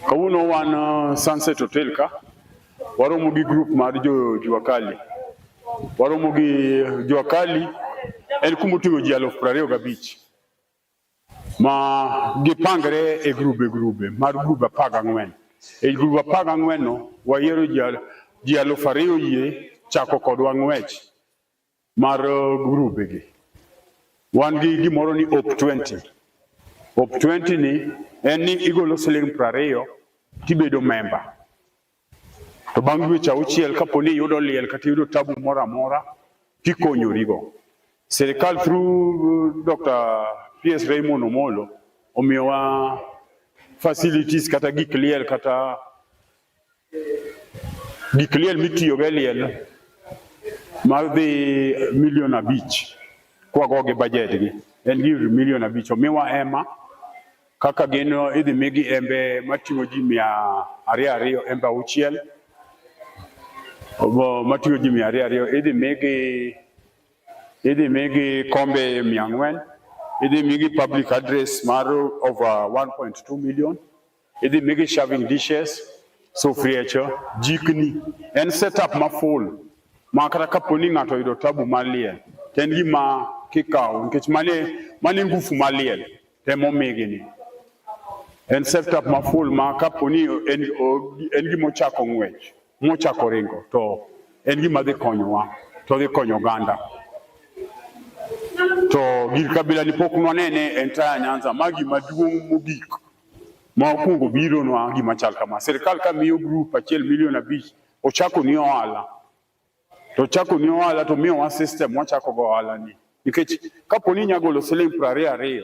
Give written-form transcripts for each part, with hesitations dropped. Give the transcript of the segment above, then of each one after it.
Kawuno wan Sunset Hotel ka waromo gi group mar Juakali. Waromo gi Juakali en kuma oting'o ji 25,000 ma gipangre e grube mar grube 14. E grube 14 no wayiero ji 2,000 yie chako kodwa ng'wech mar grube gi. Wan gi gimoro ni Op 20. Op 20 ni en ni igolo siling 20 tibedo member. To bang' dweche 6 kapo ni yudo liel kata yudo tabu moro amora tikonyorigo. Sirikal through Dr. PS Raymond Omolo omiyowa facilities kata gik liel mitiyo go liel mar dhi 5 million kwa goge budget gi. En gi 5 million omiwa ema kaka gino idhi migi embe mating'o ji 200 embe 6 mating'o ji 200 idhi migi kombe 400, idhi migi public address mar over 1.2 million, idhi migi shaving dishes, sufriecho, jikni. En setup ma full ma kata kapo ni ng'ato yudo tabu mar liel en gima kikawo nikech mane ngufu mar liel temo migi ni. En setup ma full ma kapo ni en gima ochako ng'wech mochako ringo to en gima dhi konyowa to dhi konyo oganda. To gir kabila ni pok nwanene entire Nyanza magi maduong' mogik ma okwongo biro nwa gima chal kama. Sirikal ka miyo group 1.5 million ochako ni ohala. To chako ni ohala to miyo wa system wachako go ohala ni. Nikech kapo ni nyagolo siling 20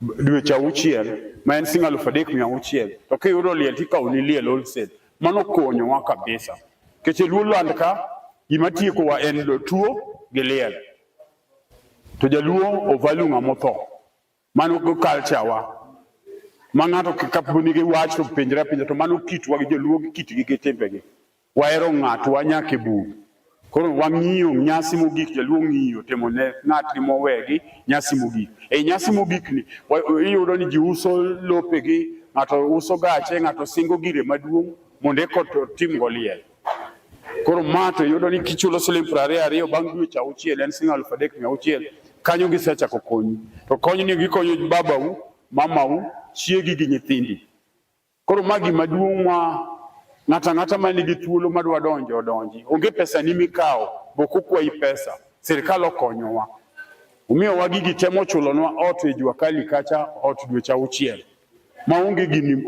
dweche 6 ma en siling 3,600 to kiyudo liel tikawo ni liel wholesale. Mano konyowa kabisa. Nikech Luo land ka gima tieko wa en tuo gi liel. To Jaluo ovalu ng'ama tho. Mano go culture wa. Ma ng'ato kapo ni wach to penjra to mano kitwa gi Jaluo gi kitgi gi timbegi. Wahero ng'atwa nyaka e bur. Koro wang'iyo nyasi mogik Jaluo ng'iyo timo ne ng'atgi mowegi nyasi mogik. E nyasi mogik ni iyudo ni ji uso lopegi, ng'ato uso gache, ng'ato singo gire maduong' mondo eka tim go liel. Koro mato yudo ni kichulo siling 20 bang' dweche 6 en siling 3,600 kanyo gisechako konyi. To kony ni gikonyo babau, mamau, chiegi gi nyithindi. Koro magi maduong' ma ng'ata ma nigi thuolo madwa donjo donji. Onge pesa ni mikawo, boko kwayi pesa. Sirikal okonyowa. Omiyo wa gigi temo chulonwa ot e Juakali kacha ot dweche 6.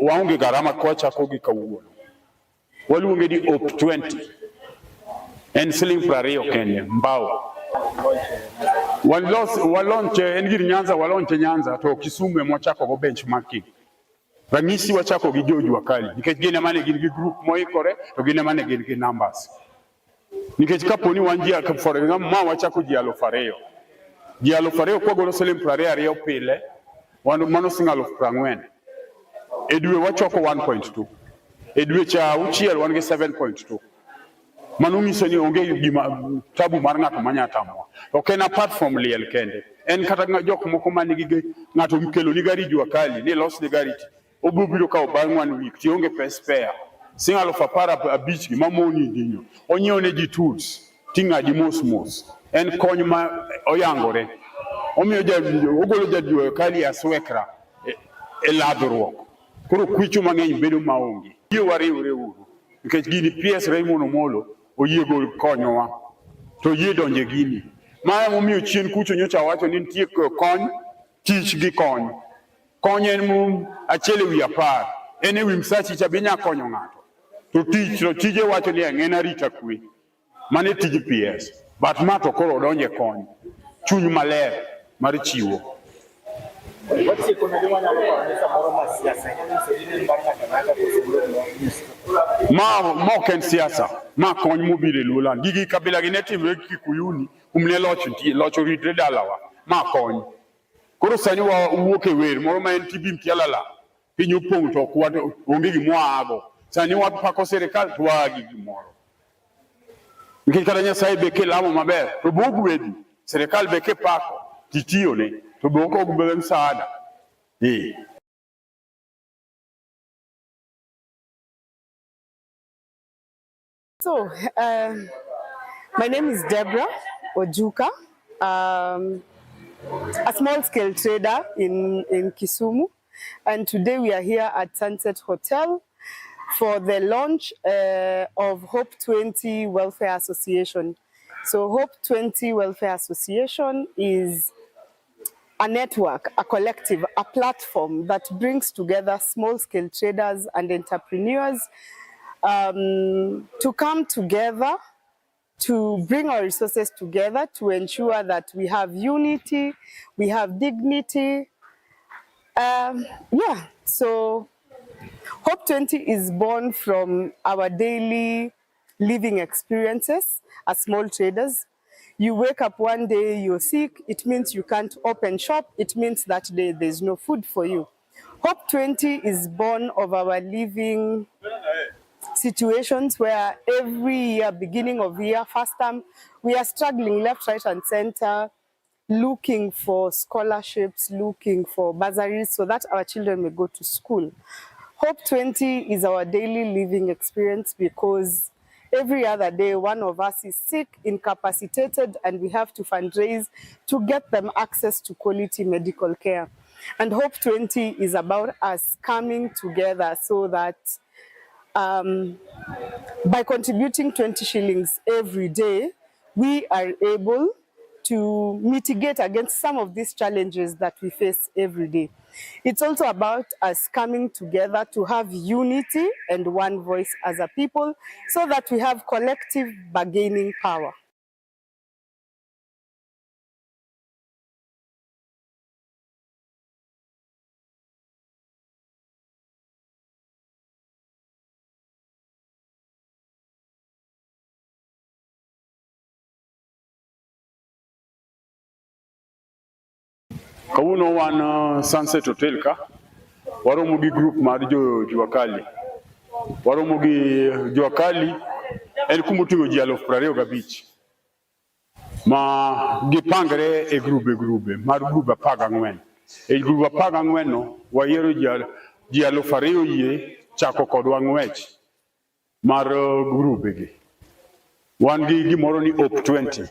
Waonge garama kwa chako gi kawuono. Waluonge ni Op 20. En siling 20 kende mbao. Walonche en gir Nyanza walonche Nyanza to Kisumu mwachako go benchmarking. Ranyisi wachako gi Juakali nikech gine mane gin gi group moikore to gine mane gin gi numbers. Nikech kapo ni wanjia for example ma wachako ji 2,000. Ji 2,000 kwa golo siling 20 pile mano siling 40,000. E dwe wachoko 1.2. E dweche 6 wan gi 7.2. Mano nyiso ni onge gima tabu mar ng'ato manyatamwa. Ok en apart from liel kende. En kata jok moko manigi ng'ato mkelo ni gari Juakali ni los ni gari obiro ka bang' 1 week ti onge pes spare. Siling 15,000 mamoni dinyo. Onyiewo ne ji tools ting'adi mos. En kony ma oyangore. Omiyo ogolo Juakali aswekra e ladruok. Koro kwicho mang'eny bedo maonge. Yie wariwre uru. Nikech gini PS Raymond Omolo oyie gol konyowa. To yie donje gini. Ma omiyo chien kucho nyocha wacho ni nitie kony, tich gi kony. Kony en achiel ewi 10. En ewi msachi cha binya konyo ng'ato. To tije wacho ni en arita kwe. Mane tij PS. But ma to koro donje kony. Chuny maler mar chiwo. Ma ok en siasa, ma kony mobiro e Luo land. Gigi kabila gi ne timre gi Kikuyuni, kumne locho ridre dalawa, ma kony. Koro sani wuok e wer moro ma en Tibim Tialala, piny opong' to onge gimwago. Sani wapako sirikal to wagi gimoro. Nikech kata Nyasaye be kilamo maber, to bogwedi, sirikal be kipako, titiyone, to boko gubele msaada. So, my name is Deborah Ojuka, a small-scale trader in Kisumu, and today we are here at Sunset Hotel for the launch of Hope 20 Welfare Association. So Hope 20 Welfare Association is a network, a collective, a platform that brings together small-scale traders and entrepreneurs to come together, to bring our resources together to ensure that we have unity, we have dignity. So Hope 20 is born from our daily living experiences as small traders. You wake up one day, you're sick, it means you can't open shop, it means that day there's no food for you. Hope 20 is born of our living situations where every year, beginning of year, first term, we are struggling left, right, and center, looking for scholarships, looking for bursaries so that our children may go to school. Hope 20 is our daily living experience because every other day, one of us is sick, incapacitated, and we have to fundraise to get them access to quality medical care. And Hope 20 is about us coming together so that by contributing 20 shillings every day, we are able to mitigate against some of these challenges that we face every day. It's also about us coming together to have unity and one voice as a people so that we have collective bargaining power. Kauno wan Sunset Hotel ka waromo gi group mar Juakali. Waromo gi Juakali en kumutingo ji 25,000 ma gipangre e grube mar grube 14. E grube 14 no wayiero ji 2,000 yie chako kodwa ng'wech mar grube gi. Wan gi gimoro ni Hope 20.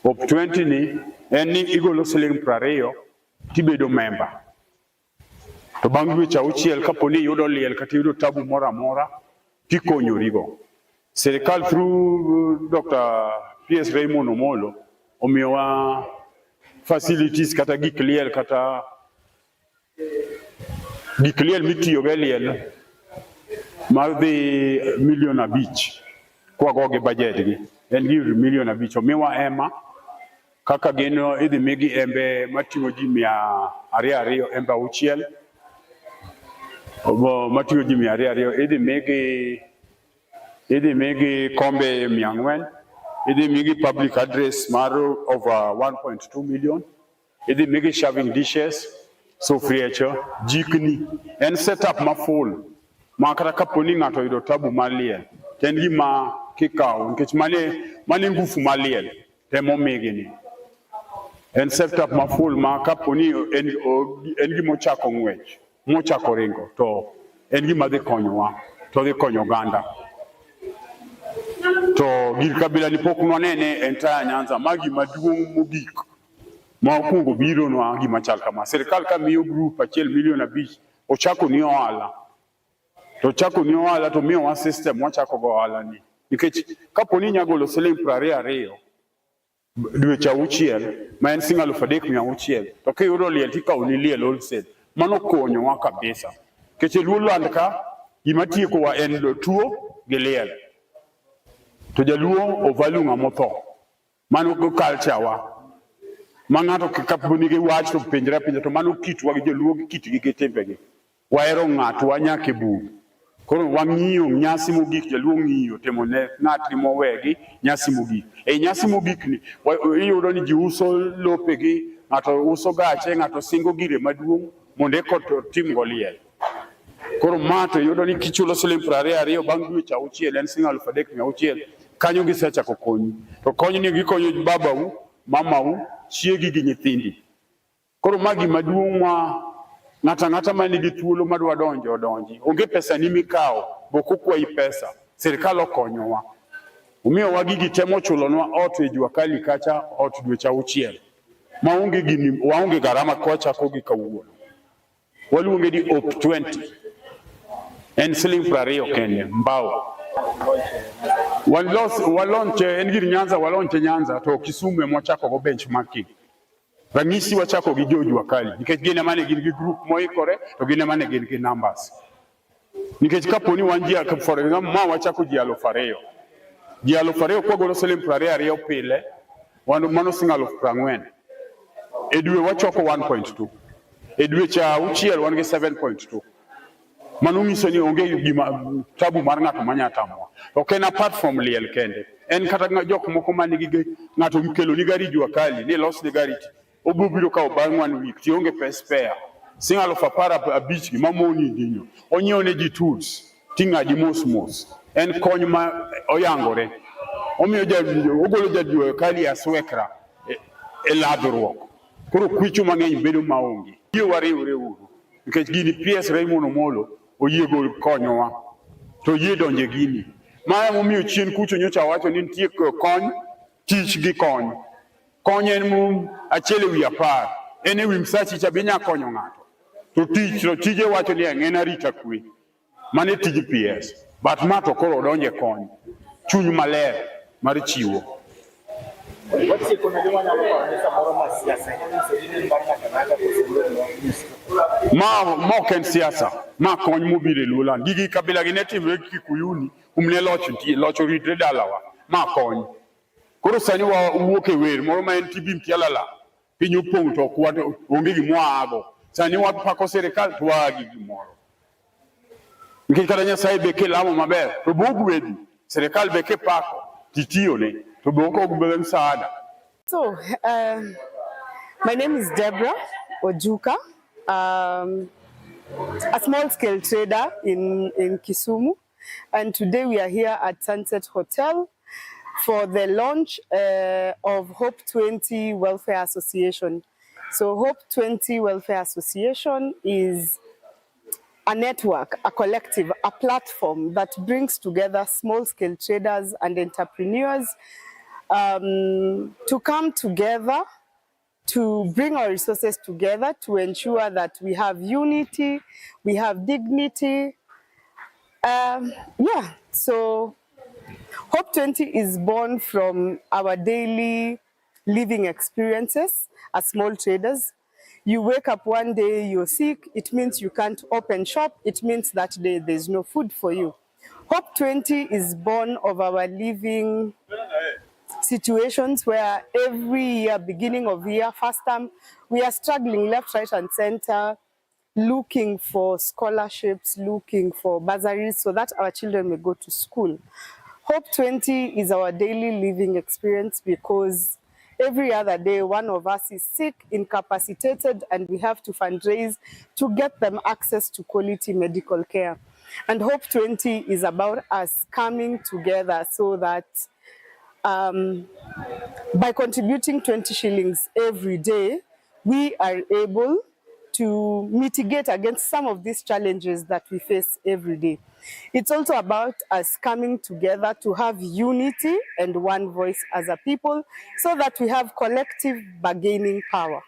Hope 20 ni en ni igolo siling 20 tibedo member. To bang' dweche 6 kapo ni yudo liel kata yudo tabu moro amora tikonyorigo. Sirikal through Dr. PS Raymond Omolo omiyowa facilities kata gik liel mitiyo go liel mar dhi 5 million kwa goge budget gi. En gi 5 million omiwa ema kaka gino idhi migi embe mating'o ji 200 embe 6 mating'o ji 200 idhi migi kombe 400, idhi migi public address mar over 1.2 million, idhi migi shaving dishes, sufriecho, jikni. En setup ma full ma kata kapo ni ng'ato yudo tabu mar liel en gima kikawo nikech mane ngufu mar liel temo migi ni. En setup ma full ma kapo ni en gima ochako ng'wech, mochako ringo, to en gima dhi konyowa, to dhi konyo oganda. To gir kabila ni pok nwanene entire Nyanza, magi maduong' mogik ma okwongo biro nwa gima chal kama. Sirikal ka miyo group 1.5 million ochako ni ohala. To chako ni ohala to miyo wa system wachako go ohala ni. Nikech kapo ni nyagolo siling 22 dweche 6 ma en siling 3,600 to kiyudo liel tikawo ni liel wholesale, mano konyowa kabisa. Nikech luo land ka gima tieko wa en tuo gi liel. To jaluo ovalu ng'ama tho. Mano go culture wa. Ma ng'ato kapo ni wach to penjra to mano kitwa gi jaluo gi kitgi gi timbegi. Wahero ng'atwa nyaka e bur. Koro wang'iyo nyasi mogik, jaluo ng'iyo timo ne ng'at mowegi nyasi mogik. E nyasi mogik ni iyudo ni ji uso lopegi, ng'ato uso gache, ng'ato singo gire maduong' mondo eka tim go liel. Koro ma to yudo ni kichulo siling 22 bang' dweche 6 en siling 3,600 kanyo gisechako konyi. To kony ni gikonyo babau, mamau, chiegi gi nyithindi. Koro magi maduong' ma ng'ata man nigi thuolo madwa donjo donji. Onge pesa ni mikawo, bok okwayi pesa. Sirikal okonyowa. Umiyo wagigi temo chulonwa ot e jua kali kacha ot dweche auchiel. Waonge garama kocha kogi kawuono. Waluonge di Hope 20. En siling 20 kende mbao. Walonche en gir Nyanza walonche Nyanza to Kisumu mwachako go benchmarking. Rangisi wachako gi jua kali. Nikech gine mane gin gi group moikore to gine mane gin gi numbers. Nikech kaponi wanjia for example ma wachako ji 2,000. Ji 2,000 kwa golo siling 20 pile. Mano siling 40,000. E dwe wachoko 1.2. E dwe cha auchiel wan gi 7.2. Mano nyiso ni onge gima tabu mar ng'ato manya tamwa. Ok en apart from liel kende. En kata jok moko manigi ng'ato mkelo ni gari jua kali, ni los ni gari ti. Obubiro ka bang' 1 week ti onge pes spare. Sing 15,000 gi mamoni dinyo. Onyiew ne ji tools, ting'adi mos. En kony ma oyangore. Omiyo ogolo jadua kali aswekra e ladruok. Koro kwicho mang'eny bedo maonge. Yie wariwre uru. Nikech gini PS Raymond Omolo oyie gol konyowa. To yie donje gini. Maya momiyo chien kucho nyocha wacho ni nitie kony, tich gi kony. Kony en achiel ewi 10. En ewi msachi cha binya konyo ng'ato. To tije wacho ni en arita kwe. Mane tij PS. But mato koro donje kony. Chuny maler mar chiwo. Ma ok en siasa, ma kony mobiro e Luoland. Gigi kabila gi ne timre Kikuyuni, umne locho ritre dalawa, ma kony. Koro sani wuok e wer moro ma en Tibim Tialala, piny opong' to ok onge gimwago. Sani wapako sirikal to wagi gimoro. Nikech kata Nyasaye be kilamo maber, to bogwedi, sirikal be kipako, titiyone. So, my name is Deborah Ojuka, a small-scale trader in Kisumu, and today we are here at Sunset Hotel for the launch of Hope 20 Welfare Association. So Hope 20 Welfare Association is a network, a collective, a platform that brings together small-scale traders and entrepreneurs to come together, to bring our resources together to ensure that we have unity, we have dignity. So Hope 20 is born from our daily living experiences as small traders. You wake up one day, you're sick, it means you can't open shop, it means that day there's no food for you. Hope 20 is born of our living situations where every year, beginning of year, first term, we are struggling left, right, and center, looking for scholarships, looking for bursaries so that our children may go to school. Hope 20 is our daily living experience because every other day, one of us is sick, incapacitated, and we have to fundraise to get them access to quality medical care. And Hope 20 is about us coming together so that by contributing 20 shillings every day, we are able to mitigate against some of these challenges that we face every day. It's also about us coming together to have unity and one voice as a people so that we have collective bargaining power.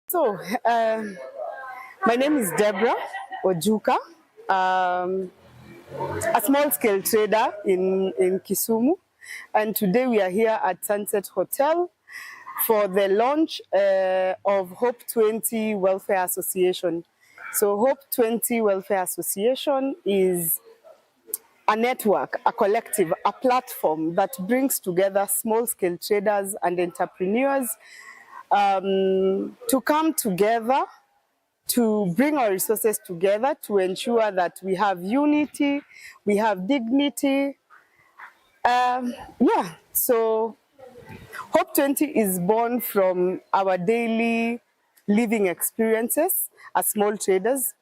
So, my name is Deborah Ojuka, a small-scale trader in Kisumu, and today we are here at Sunset Hotel for the launch of Hope 20 Welfare Association. So Hope 20 Welfare Association is a network, a collective, a platform that brings together small-scale traders and entrepreneurs to come together, to bring our resources together to ensure that we have unity, we have dignity. Yeah, so Hope 20 is born from our daily living experiences as small traders.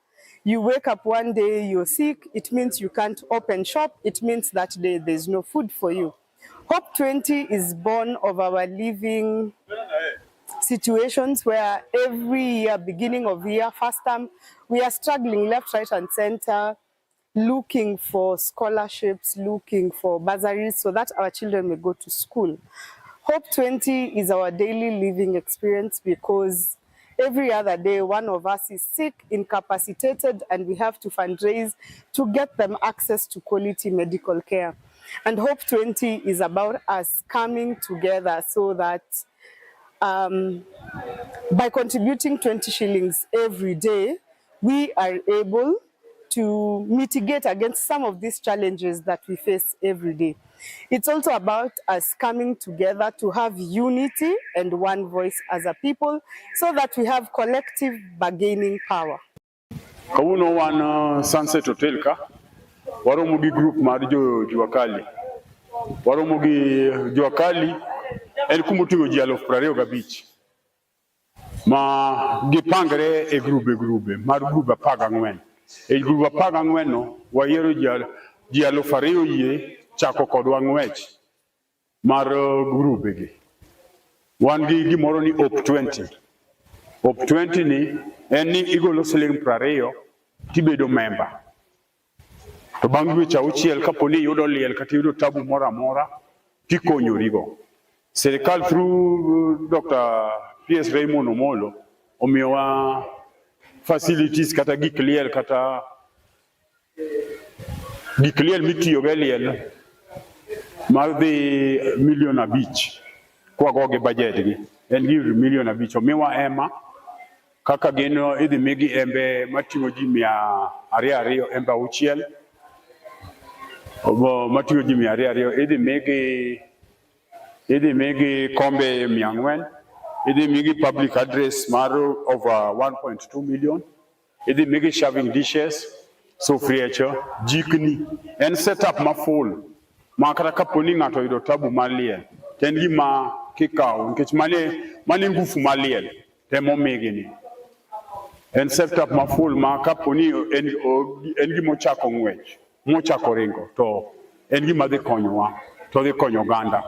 You wake up one day, you're sick, it means you can't open shop, it means that day there's no food for you. Hope 20 is born of our living situations where every year, beginning of year, first term, we are struggling left, right, and center, looking for scholarships, looking for bursaries so that our children may go to school. Hope 20 is our daily living experience because every other day one of us is sick, incapacitated, and we have to fundraise to get them access to quality medical care. And Hope 20 is about us coming together so that by contributing 20 shillings every day, we are able to mitigate against some of these challenges that we face every day. It's also about us coming together to have unity and one voice as a people so that we have collective bargaining power. Kauno wan Sunset Hotel ka waromo gi group mar Juakali. Waromo gi Juakali en kumutingo ji 25,000 ma gipangre e grube mar grube 14. E grube 14 no wayero ji 2,000 yie chako kodwa ng'wech mar grube gi. Wan gi gimoro ni Hope 20. Hope 20 ni en ni igolo siling 20 tibedo member. To bang' dweche 6 kaponi yudo liel kata yudo tabu moro amora tikonyorigo. Serikal through Dr. P.S. Raymond Omolo omiyowa facilities kata gik liel kata gik liel mitiyo go liel mar dhi 5 million kwa goge budget gi en gi 5 million. Omiwa ema kaka gino idhi migi embe mating'o ji 200 embe 6 mating'o ji 200 idhi migi kombe 400, idhi migi public address mar over 1.2 million, idhi migi shaving dishes, sufriecho, jikni. En setup ma full ma kata kaponi ng'ato yudo tabu mar liel ten gima kikawo nikech mane ngufu mar liel temo migi ni. En setup ma full ma kaponi en gima ochako ng'wech mochako ringo to en gima dhi konyowa to dhi konyo oganda.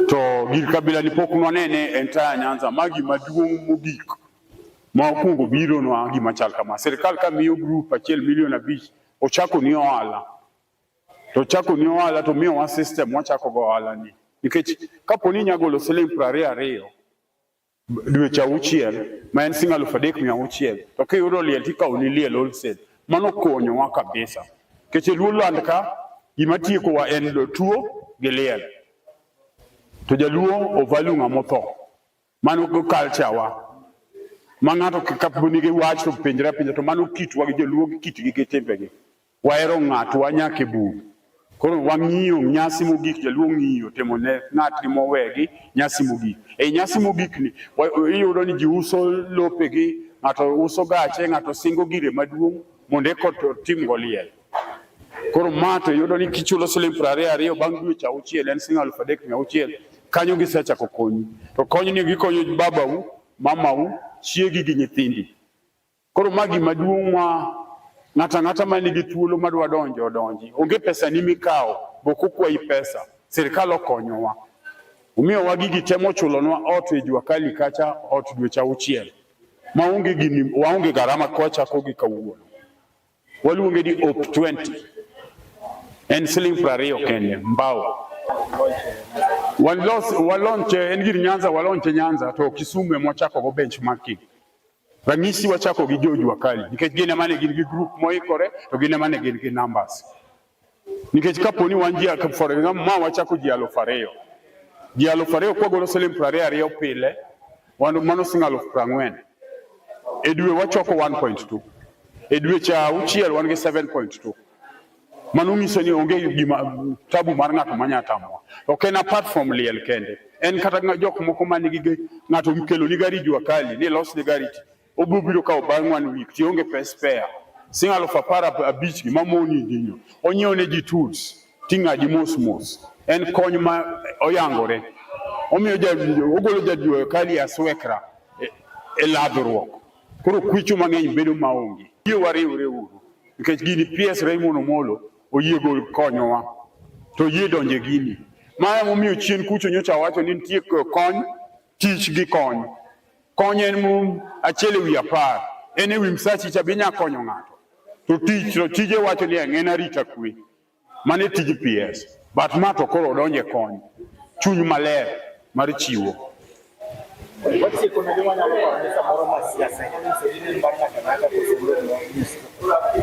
To gir kabila ni pok nwanene entire Nyanza magi maduong' mogik ma okungo biro nwa gima chal kama. Serikal ka miyo group 1 milion 5 ochako ni ohala. To chako ni ohala to miyo wa system wachako go ohala ni. Nikech kaponi nyagolo siling 22 dweche 6 ma en siling 3,600 to kiyudo liel tikawo ni liel wholesale. Mano konyo wa kabisa. Nikech luo landka gima tieko wa en tuo gi liel. To jaluo ovalu ng'ama otho. Mano go culture wa. Ma ng'ato kaponi gi wach to penjra to mano kitwa gi jaluo gi kitgi gi timbegi. Wahero ng'ato wanyake bur. Koro wang'iyo nyasi mogik jaluo ng'iyo temo ne ng'atri mowegi nyasi mogik. E nyasi mogik ni iyudo ni ji uso lopegi, ng'ato uso gache, ng'ato singo gire maduong' mondo eko tim go liel. Koro mato yudo ni kichulo siling 22 bang' dweche 6 en siling 3,600 kanyo gisechako konyi. To konyo ni gikonyo babau, mamau, chiegi gi nyithindi. Koro magi maduong' ma ng'ata manigi thuolo madwa donjo donji. Onge pesa ni mikawo, bokokwayi pesa. Serikal okonyowa. Omiyo wagigi temo chulonwa ot e Juakali kacha ot dweche 6. Waonge garama kwa chako gi kawuono. Waluonge ni Hope 20. En siling 20 kende mbao. Walonche en gir Nyanza walonche Nyanza to Kisumu mwachako go benchmarking. Rangisi wachako gi Juakali nikech gine mane gin gi group moikore to gine mane gin gi numbers. Nikech kaponi wanjia for example ma wachako ji 2,000. Ji 2,000 kwa golo siling 22 pile mano siling 40,000. E dwe wachoko 1.2. E dweche 6 wan gi 7.2. Mano nyiso ni onge gima tabu mar ng'ato manyatamwa. Ok en apart from liel kende. En kata jok moko manigi ng'ato mkelo ni gari Juakali ni los ni gari ti. Obubiro ka bang' 1 week ti onge pes spare. Siling 15,000 gi mamoni dinyo. Onyiewo ne ji tools. tinga di mos en kony ma oyangore omiyo ogolo jadwe kali aswekra e ladruok koro kwicho mang'eny bedo maonge yie wariwre uru nikech gini PS Raymond Omolo oyie gol konyowa to yie donje gini maya momiyo chien kucho nyocha wacho ni nitie kony tich gi kony en achiel ewi 10 en ewi msachi cha binya konyo ng'ato to tije wacho ni en arita kwe mane tij PS but ma to koro donje kony chuny maler mar chiwo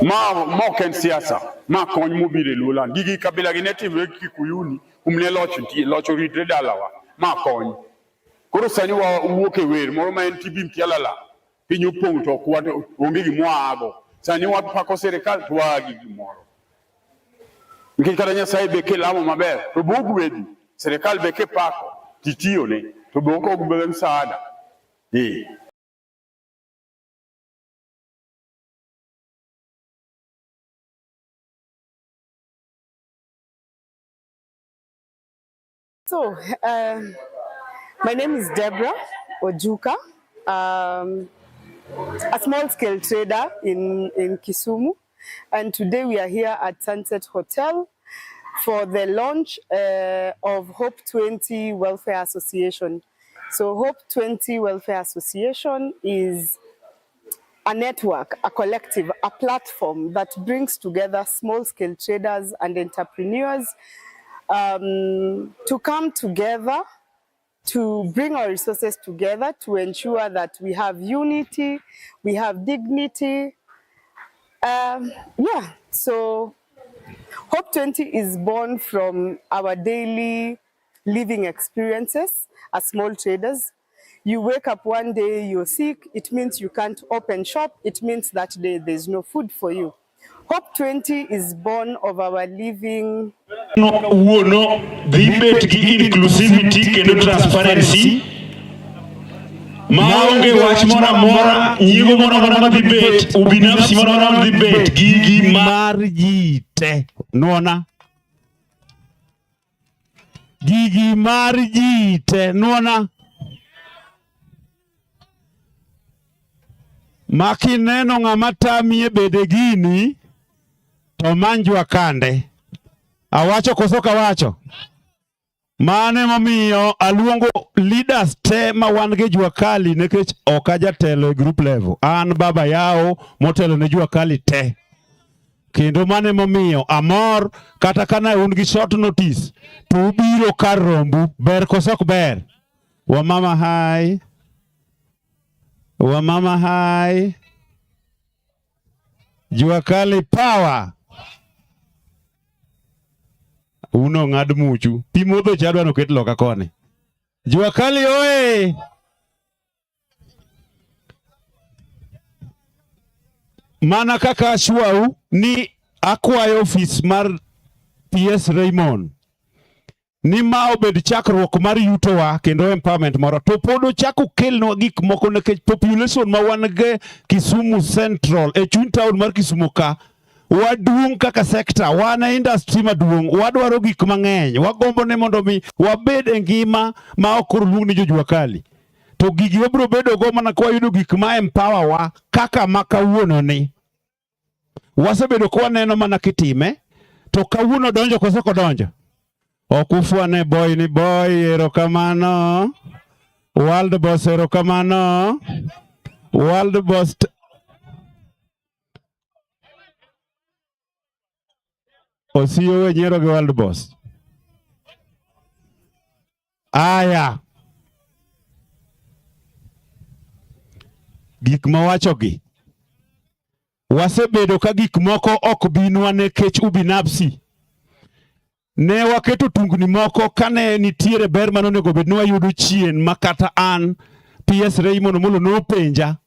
ma ok en siasa ma kony mobiro e Luoland gigi kabila gi ne timre Kikuyuni umne loch ritre dalawa ma kony koro sani wuok e wer moro ma en Tibim Tialala piny opong' to onge gimwago sani wapako sirikal to wagi gimoro nikech kata Nyasaye be kelamo maber to bogwedi sirikal be kipako titiyone to boko gubele msaada So, my name is Deborah Ojuka, a small-scale trader in Kisumu, and today we are here at Sunset Hotel for the launch of Hope 20 Welfare Association. So Hope 20 Welfare Association is a network, a collective, a platform that brings together small-scale traders and entrepreneurs to come together, to bring our resources together to ensure that we have unity, we have dignity. So Hope 20 is born from our daily living experiences as small traders. You wake up one day, you're sick, it means you can't open shop, it means that day there's no food for you. Hope 20 is born of our living. Debate inclusivity kendo transparency. Maonge wach mora mora nyigo mora ma debate ubinafsi mora debate gigi mar jite nuona gigi mar jite nuona makineno ng'ama tamie bede gini to manjwa kande awacho koso kawacho mane momiyo aluongo leaders te ma wan ge Jua Kali nekech ok ajatelo e group level an baba yao motelo ne Jua Kali te kendo mane momiyo amor kata kana un gi short notice to ubiro kar rombu ber koso ok ber wa mama hai Jua Kali power uno ng'ad muchu pi modho chadwa no ket loka kone Jua Kali oe mana kaka ashwau ni akwayo office mar PS Raymond ni ma obed chakruok mar yutowa kendo empowerment moro to podo chako kelno gik moko nekech population ma wan ge Kisumu Central e chuny town mar Kisumu ka waduong kaka sekta wana industry maduong wadwaro gik mang'eny wagombo ne mondo mi wabed e ngima ma ok luong ni Jua Kali to gigi wabro bedo go mana kwa yudo gik ma empower wa kaka makawuono ni wasebedo kwa neno mana kitime to kawuono donjo koso kodonjo okufwa ne boy ni boy erokamano world boss erokamano world boss Osiyo nyero ge world boss. Aya. Gik mawacho gi. Wasebedo ka gik moko ok binwa nekech ubinafsi. Ne waketo tungni moko kane nitiere ber manonego bed ni wayudo chien makata an PS Raymond Omolo no penja.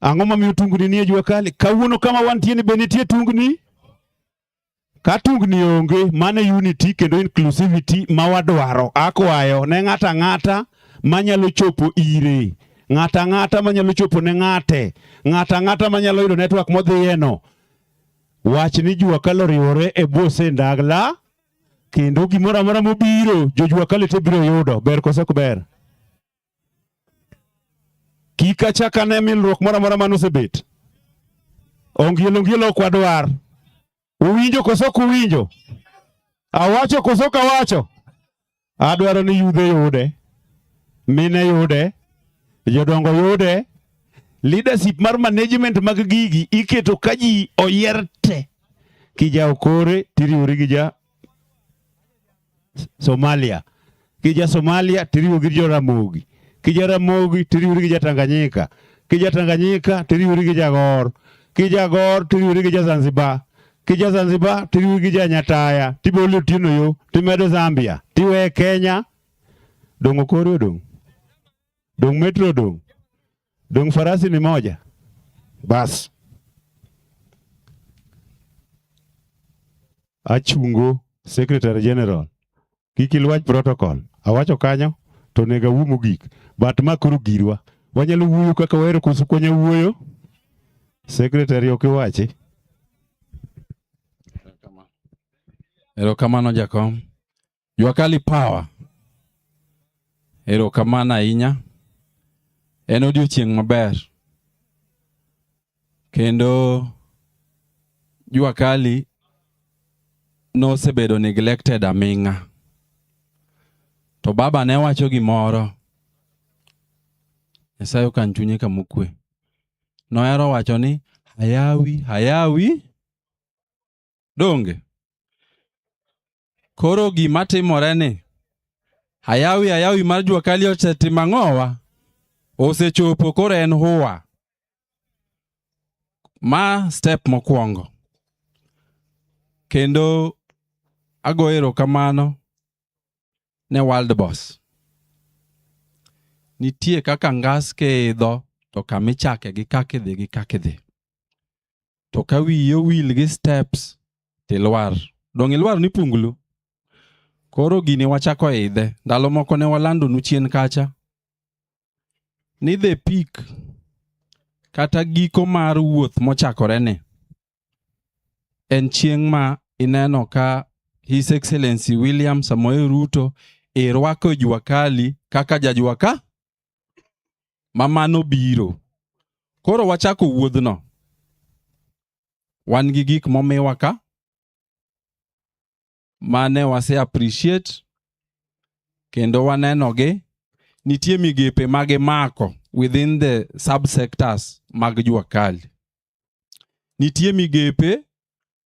Ang'o mamiyo tungni nie Jua Kali? Kawuono kama wantie ni benitie tungni? Katungni onge mane unity kendo inclusivity mawadwaro akwayo ne ng'ata manyalo chopo ire ng'ata manyalo chopo ne ng'ata manyalo yudo network modhiyeno wach ni jua kalo riwore e bwo sendagla kendo gimoro amora mobiro jojua kale te biro yudo ber koso ber. Kika chaka ne milruok moro amora manosebet. Ongielo kwadwar. Uwinjo koso kuwinjo. Awacho koso kawacho. Adwaro ni yudhe yude. Mine yude. Jodongo yude. Leadership mar management mag gigi iketo kaji oyerte. Kija Okore tiriwori gi ja Somalia. Kija Somalia tiriwori gi jo Ramogi. Kija Ramogi tiriwori gi ja Tanganyika. Kija Tanganyika tiriwori gi Jagor. Kija Gor tiriwori gi ja Zanzibar. Kija Zanzibar tiriwori gi ja Nyataya. Tibolo tino yo. Timedo Zambia. Tiwe Kenya. Dong Okore odong. Dong Metro odong. Dong farasi ni moja. Bas. Achungo Secretary General. Kikilwach protocol. Awacho kanyo to nega wumo gik. Bat makuru girwa. Wanyalo wuoyo kaka wero koso konya wuoyo. Secretary okiwachi. Erokamano jakom. Juakali power. Erokamano ahinya. En odiochieng' maber. Kendo Juakali no sebedo neglected aming'a. To baba ne wacho gimoro. Nyasaye okan chunye kamokwe. Noero wacho ni hayawi. Donge. Koro gima timore ni. Hayawi mar Juakali osetimo ang'owa. Osechopo koro en huwa. Ma step mokwongo. Kendo agoyo erokamano ne World Boss. Nitie kaka ngas keidho to kamichake gi kakidhi. To ka wiyi owil gi steps tilwar. Dong ilwar ni punglu. Koro gini wachako idhe. Ndalo moko ne walando nu chien kacha. Ni the peak kata giko mar wuoth mochakore ne. En chieng' ma ineno ka His Excellency William Samoei Ruto irwako Juakali kaka jajuaka mamano biro. Koro wachako wuodhno. Wan gi gik momiwa ka mane wase appreciate kendo wanenogi. Nitie migepe mage mako within the subsectors mag Juakali. Nitie migepe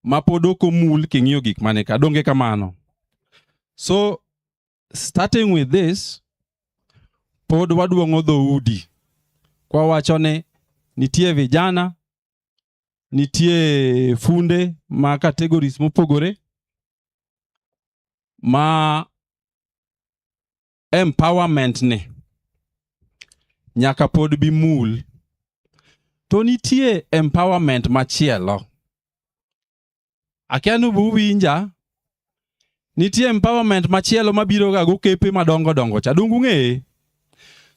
mapodoko mul king'iyo gik mane ka donge kamano. So starting with this, pod waduongo dhoudi. Kwa wachone nitie vijana, nitie funde ma categories mopogore ma empowerment ne nyaka pod bi mul. To nitie empowerment machielo. Akianu buwinja. Nitie empowerment machielo mabiro ga gokepe madongo cha. Dungu ng'e.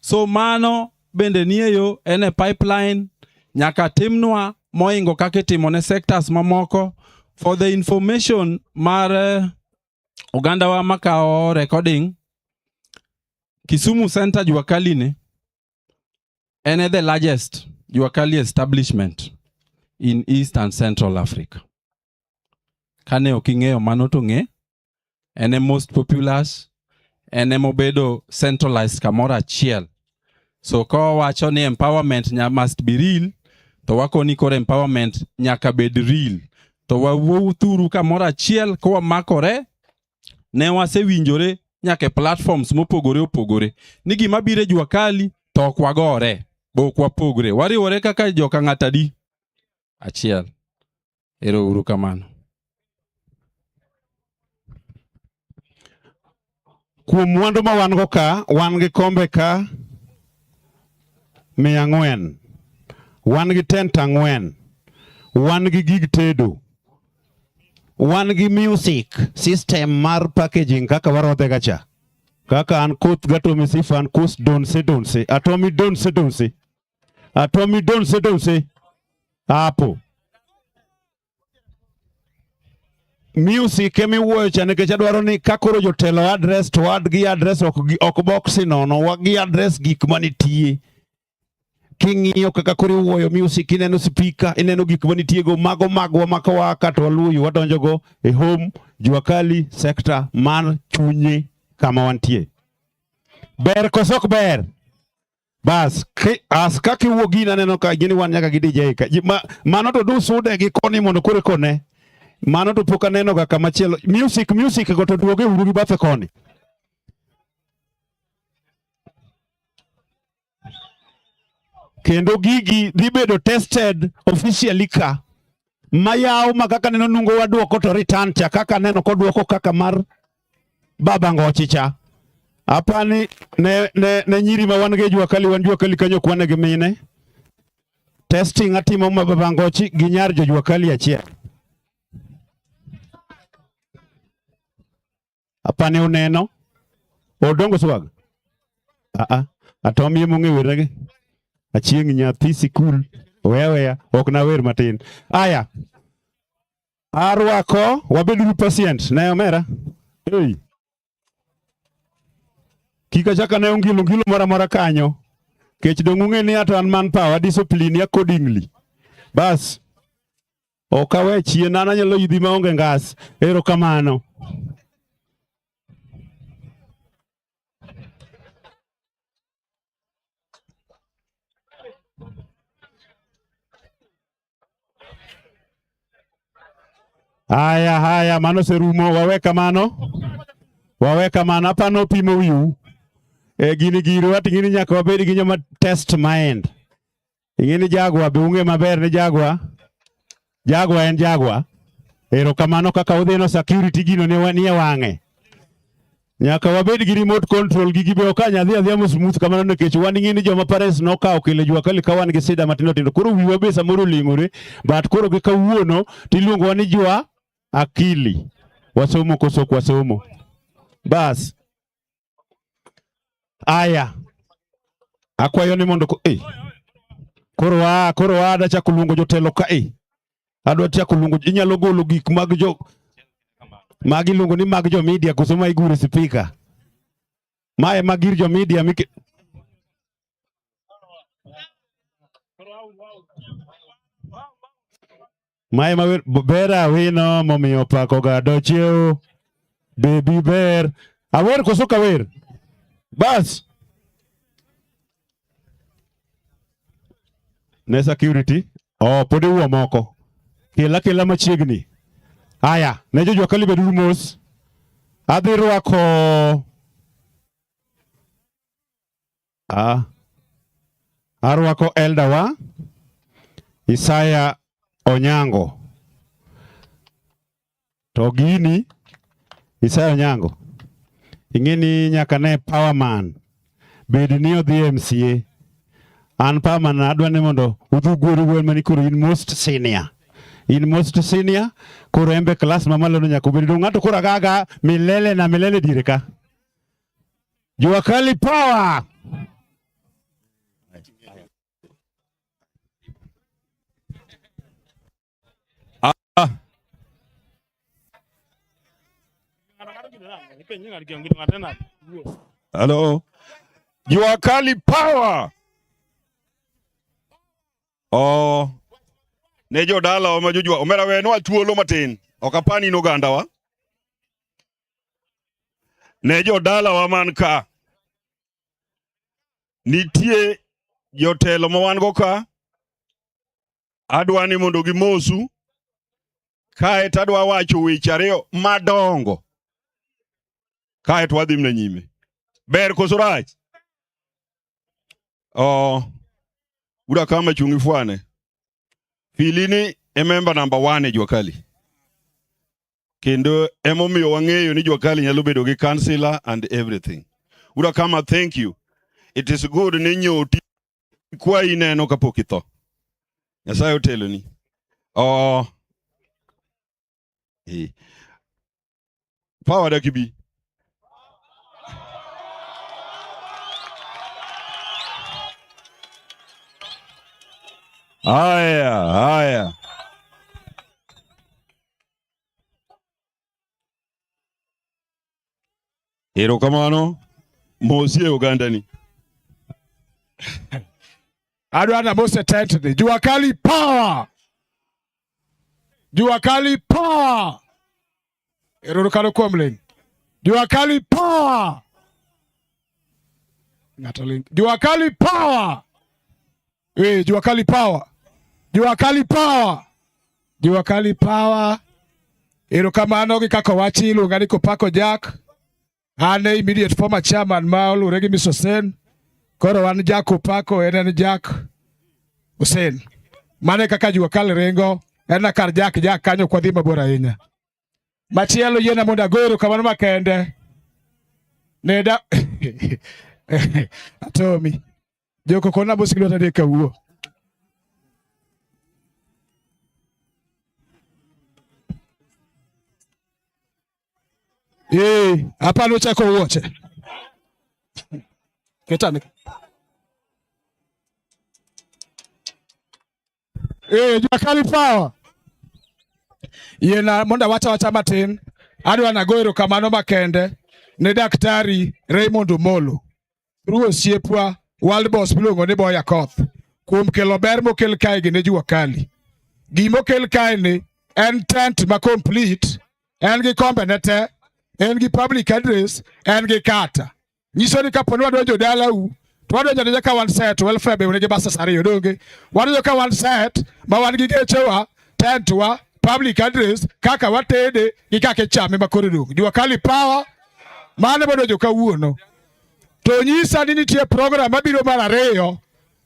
So mano bende nieyo ene pipeline nyaka timnwa moingo kake timone sectors mamoko. For the information mar Uganda wa makao recording, Kisumu Center Juakali ne ene the largest Juakali establishment in East and Central Africa. Kane oking'eyo mano to ng'e, ene most populous, ene mobedo centralized kamora achiel. So kwa wacho ni empowerment must be real, to wako ni kore empowerment nyaka bed real. To wawuo thuru kamora achiel kwa makore, ne wase winjore nyake platforms mopogore opogore. Nigi mabire Juakali to kwa gore, bo kwa pogore. Wariwore kaka joka ng'atadi. Achiel. Ero uru kamano. Kuom mwandu ma wan go ka, wan gi kombe ka 400, wan gi tent 4, wan gi gig tedo, wan gi music system mar packaging kaka warodhe gacha. Kaka an kuth gatomi sifan kus donse. Atomi donse. Apo. music emi wuoyo cha nikech adwaro ni kakoro jotelo address to wadgi address ok boxi nono wagi address gik manitie. King'iyo kaka koro wuoyo music, ineno speaker, ineno gik manitie go mago magwa makawa kato waluyo wadonjo go e home Jua Kali sector man chunye kama wantie. Ber kosok ber. Bas as kaki wuogi naneno ka gini wan nyaka gi DJ ka mano to du sude gi koni mondo kore kone. Mano to poka neno ga kama chielo music go to duoge uru gi bathe koni. Kendo gigi dhi bedo tested officially ka mayaw makaka neno nungo waduoko to return cha kaka neno koduoko kaka mar Baba Ngochi cha. Apani ne nyiri ma wan ge Jua Kali kanyo kwane gi mine. Testing atimo ma Baba Ngochi gi nyar Jua Kali achiel. Apani uneno odongo swag. Atomi monge werege. Achieng nyathi sikul weya ok na wer matin. Aya. Arwako wabeduru patient na omera. Hey. Kika chaka ne ngilo mara kanyo. Kech dong'ung'e ni ato an manpower discipline accordingly. Bas. Okawe chien an anyalo yidhi maonge ngas. Ero kamano. Haya mano serumo waweka mano apano pimo wiu gini giro ati gini nyaka wabedi gi nyoma test mind ingini Jagwa be unge maber ni Jagwa en Jagwa ero kamano kaka udhino security gino ni wang'e nyaka wabedi gi remote control gigi be okanya adhiambo smooth kamano nikech wan ingini joma pares nokawo kile Jua Kali ka wan gi sida matindo koro wiwa be samoro ling'ore but koro gi kawuono tiluongo wani Jua Akili wasomo koso kwa somo. Bas. Aya. Akwayo ni mondo koro ada cha kulungo jotelo ka adwa cha kulungo inyalo golo gik mag magi lungo ni mag jo media koso ma igure speaker. Mae magir jo media Mae mawer bera wino momiyo pako ga docheo baby ber awer koso kawer. Bas ne security pode uwa moko kela machiegni. Aya ne Jua Kali beduru mos adhi rwako arwako elder wa Isaya Onyango. To gini Isaya Onyango ingeni nyaka ne powerman bed ni odhi MCA an powerman adwa ni mondo udhugweru gwen mani koro in most senior koro embe class mamalo no nyaka bed ng'ato koro agaga milele dire ka Jua Kali power. Hello. Jua Kali power. Ne jodala wa majujua omera weno atuolo matin okapani no ganda wa ne jodala wa manka nitie jotelo ma wan go ka adwani mondo gimosu kae tadwa wacho weche ariyo madongo kae to wadhi mne nyime ber koso rach uda kama chungi fwane Filini member number 1 e Jua Kali kendo emomiyo wang'eyo ni Jua Kali nyalo bedo gi councillor and everything. Uda kama thank you. It is good ni nyoti kwa ineno kapok itho. Nyasaye otelo ni. Power da kibi. Haya. Erokamano. Mosie Uganda ni. Adwana Mose Tentini. Jua Kali power. Jua Kali power. Erorokano Komling. Jua Kali power. Ngataling. Jua Kali power. Jua Kali power. Jua Kali power. Jua Kali power. Erokamano gi kaka wachi iluonga ni Kopako Jack. Ane immediate former chairman Maulu Regi Misosen. Koro wan Jack Kopako en Jack Hussein. Mane kaka Jua Kali ringo en kar Jack kanyo kwa dhi mabor ahinya. Machielo yena mondo agoro kamano makende. Neda Atomi. Joko kona bosikilo tade kawuo. Hapa no chako wote. Ketane. Jua Kali power. Yena monda wacha matin. Adwa nagoero kamano makende ne Daktari Raymond Omolo. Ruo siepwa World Boss bilongo ne Boya Koth. Kuom kelo ber mokel kae gi ne Jua Kali. Gimo kel kae ni en tent ma complete, en gi kombe ne te, en gi public address, en gi kata. Nyiso ni kapo ni wadonjo dala u, to wadonjo ne ka one set welfare be unege basa sari yodonge. Wadonjo ka one set ma wan gi gechewa, tent wa, public address, kaka watede gi kaka chame makoro dong. Jua Kali power mane bodonjo kawuono. To nyisa ni nitie program mabiro mar ariyo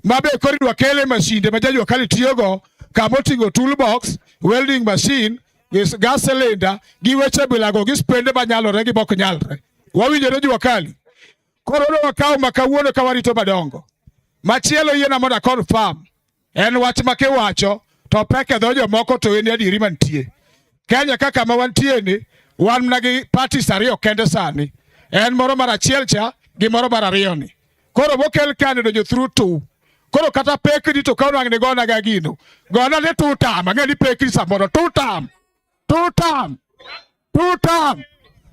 mabe koridwa kele mashinde ma Jua Kali tiyogo kamotingo toolbox, welding machine, gas cylinder, gi weche bilago gi spende manyalore gi bok nyalre. Wawinjore Jua Kali. Koro no wakaw makawuono ka warito madongo. Machielo yiena moda confirm. En wach make wacho to peke dho jomoko to en adieri mantie. Kenya kaka ma wantie ni wan nagi parties ariyo kende sani. En moro mar achiel cha gi moro mar ariyo ni. Koro mokel kane do through two. Koro kata pekri to kauna ngne gona ga gino. Gona ne two term, ngeni pekri samoro two term. Two term. Two term.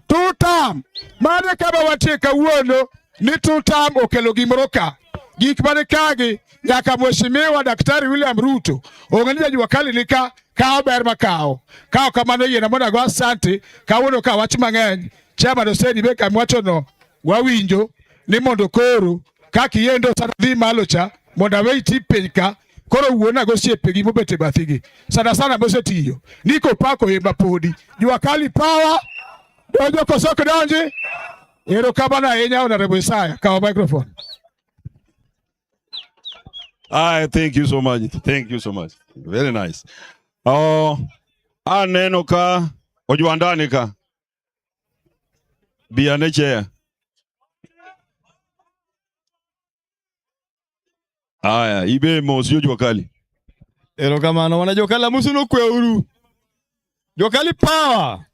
Two term. Mane kama watie kawuono ni two term okelo gimoro ka. Gik mane kagi nyaka mheshimiwa Daktari William Ruto. Ong'eni Jua Kali nika kao ber makao. Kao kamano yiena mondo go asante kawuono ka wach mang'eny. Chama doseni be kamwacho no wawinjo ni mondo koro kaka yendo sana dhi malo cha mondo we iti penka koro wuona go siepe gi mobete bathigi sana mosetiyo ni Kopako e mapodi. Jua Kali power dojo kosoko donji. Erokamano ahinya Honorable Isaya, kawo microphone. Thank you so much. Thank you so much. Very nice. Aneno ka ojuandani ka biane chair. Ibe mosio Jua Kali. Erokamano wana Jua Kali musuno kweuru. Jua Kali power.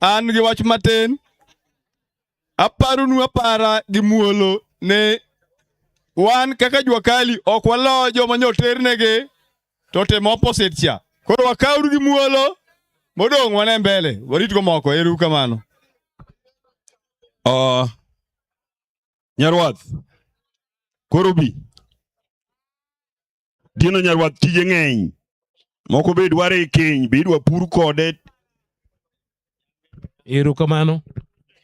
An gi wach matin. Apara gi muolo ne wan kaka Jua Kali ok walo joma nyoternege to temo opposite cha. Koro wakawru gi muolo modong wane mbele. Warit go moko. Erokamano. Nyarwath. Korobi. Dino Nyarwath tije ng'eny. Moko be dware keny, be dwa pur kode. Erokamano.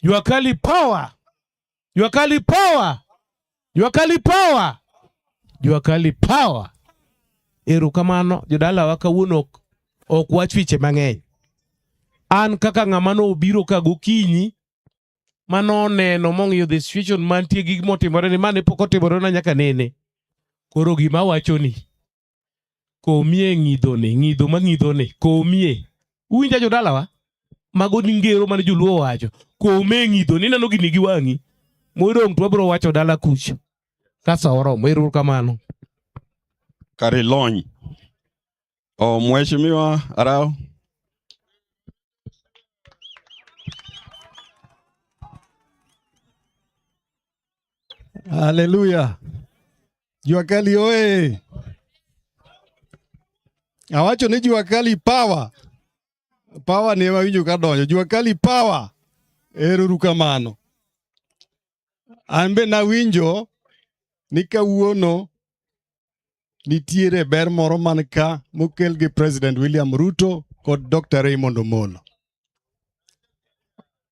Jua Kali power. Jua Kali power. Jua Kali power. Jua Kali power. Erokamano jodala wa kawuono ok wach fiche mang'eny. An kaka ng'amano obiro ka gokinyi mano neno mong'iyo the situation mantie gik motimore ni mane pok otimore na nyaka nene. Koro gima wacho ni komie ng'idho mang'idhone komie. Uwinja jodala wa mago ni ngero mane joluo wacho. Kome ng'idho ni neno gini gi wang'i. Modong to bro wacho dala kuch. Kasa oromo. Erokamano. Kare lony. Mheshimiwa Arao. Hallelujah. Jua Kali oe. Awacho ni Jua Kali power. Power ne wawinjo ka donjo. Jua Kali power. Ero kamano. An be nawinjo ni kawuono nitiere ber moro man ka mokel gi President William Ruto kod Dr. Raymond Omolo.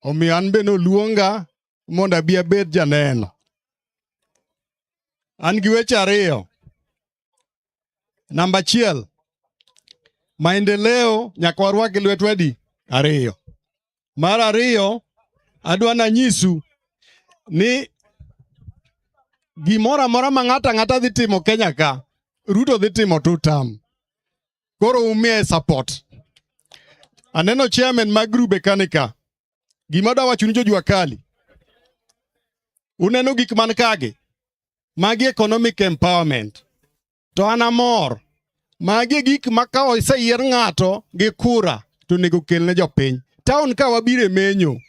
Omiyo an be noluonga mondo abi abed janeno. An gi weche ariyo. Namba achiel, maendeleo nyaka warwak lwetwa di ariyo. Mar ariyo, adwa nanyisu ni gimoro amora ma ng'ata dhi timo Kenya ka, Ruto dhi timo 2 term. Koro umiye support. Aneno chairman mag grube kanika. Gima da wacho ni jojua kali. Uneno gik man kage. Magi economic empowerment. To anamor. Magi gik makawo seyier ng'ato gi kura to nego kelne jopiny. Town ka wabire menyo.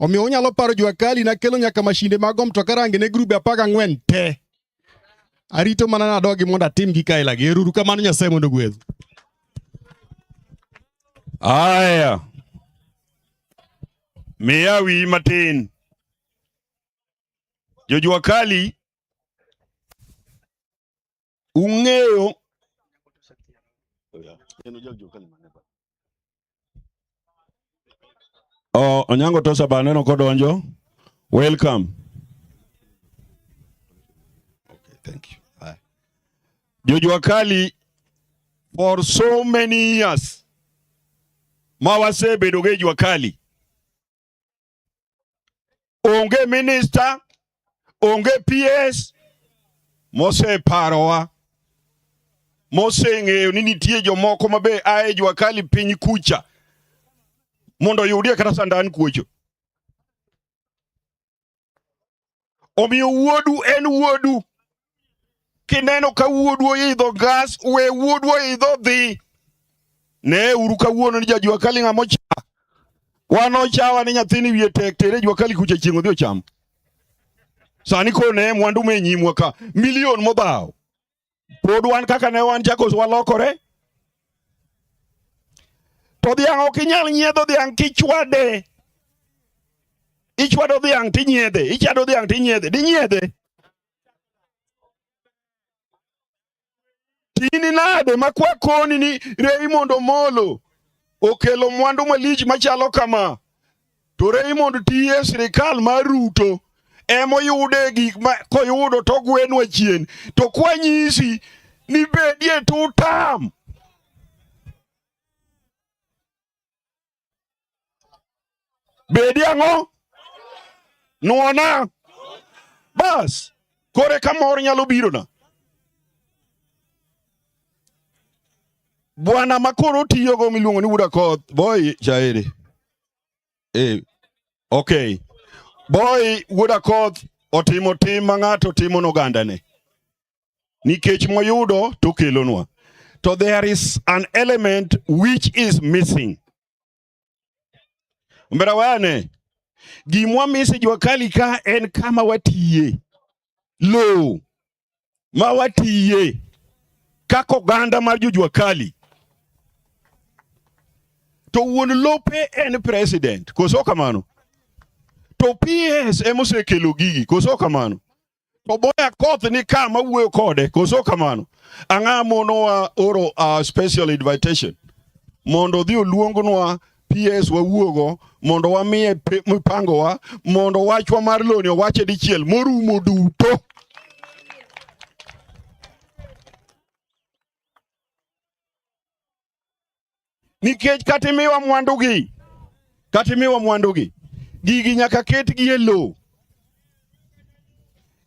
Omiyo unyalo paro jua kali na kelo nyaka mashinde mag mtoka rangi ne grube 14 te. Arito mana na dogi mondo atim gi kaila gi. Ero uru kamano Nyasaye mondo gwedhu. Aya. Miya wi matin. Jojua kali ung'eyo Onyango Tosa baneno kodonjo. Welcome. Okay, thank you. Jojua kali for so many years mawase bedo ge jua kali. Onge minister, onge PS, mose parowa. Mose ng'eyo ni nitie jomoko mabe ae jua kali piny kucha. Mondo yudie kata sandan kuocho. Omiyo wuodu en wuodu. Kineno ka wuodu oidho gas, we wuodu oidho dhi. Ne uru kawuono ni jajua kali ng'amocha. Wano chawa ni nyathini wiye tek tere jua kali kucha chieng' odhi ocham. Sani kone mwandu menyimwa ka milion modhaw. Pod wan kaka ne wan chako walokore. To dhiang' ok inyal nyiedho dhiang' kichwade. Ichwado dhiang' tinyiedhe, ichado dhiang' tinyiedhe, dinyiedhe. Tini nade makwa koni ni Raymond Omolo okelo mwandu malich machalo kama. To Raymond tiye sirikal mar Ruto emo yude gik ma koyudo to gwenwa chien. To kwa nyisi ni bedie 2 term. Bedi ang'o? Nuona. Bas. Kore kamor nyalo biro na. Bwana makoro tiyo go miluongo ni Wuda Koth. Boy, Shairi. Okay. Boy, Wuda Koth otimo tim ng'ato timo n'oganda ne. Nikech moyudo to kelonwa. So there is an element which is missing. Mbera wane. Gimwa misi jua kali ka en kama watiye. Lo. Ma watiye. Kako ganda mar jua kali. To wuon lope en president. Koso kamano. To PS emose kelo gigi. Koso kamano. To Boya Koth ni kama wuoyo kode. Koso kamano. Anga mono wa oro special invitation. Mondo dhi oluongonwa PS wa wuogo. Mondo wa miye mipango wa. Mondo wachwa mar loni wache dichiel. Morumo duto. Nikech katimiwa mwandugi. Katimiwa mwandugi. Gigi nyaka ket gi e lo.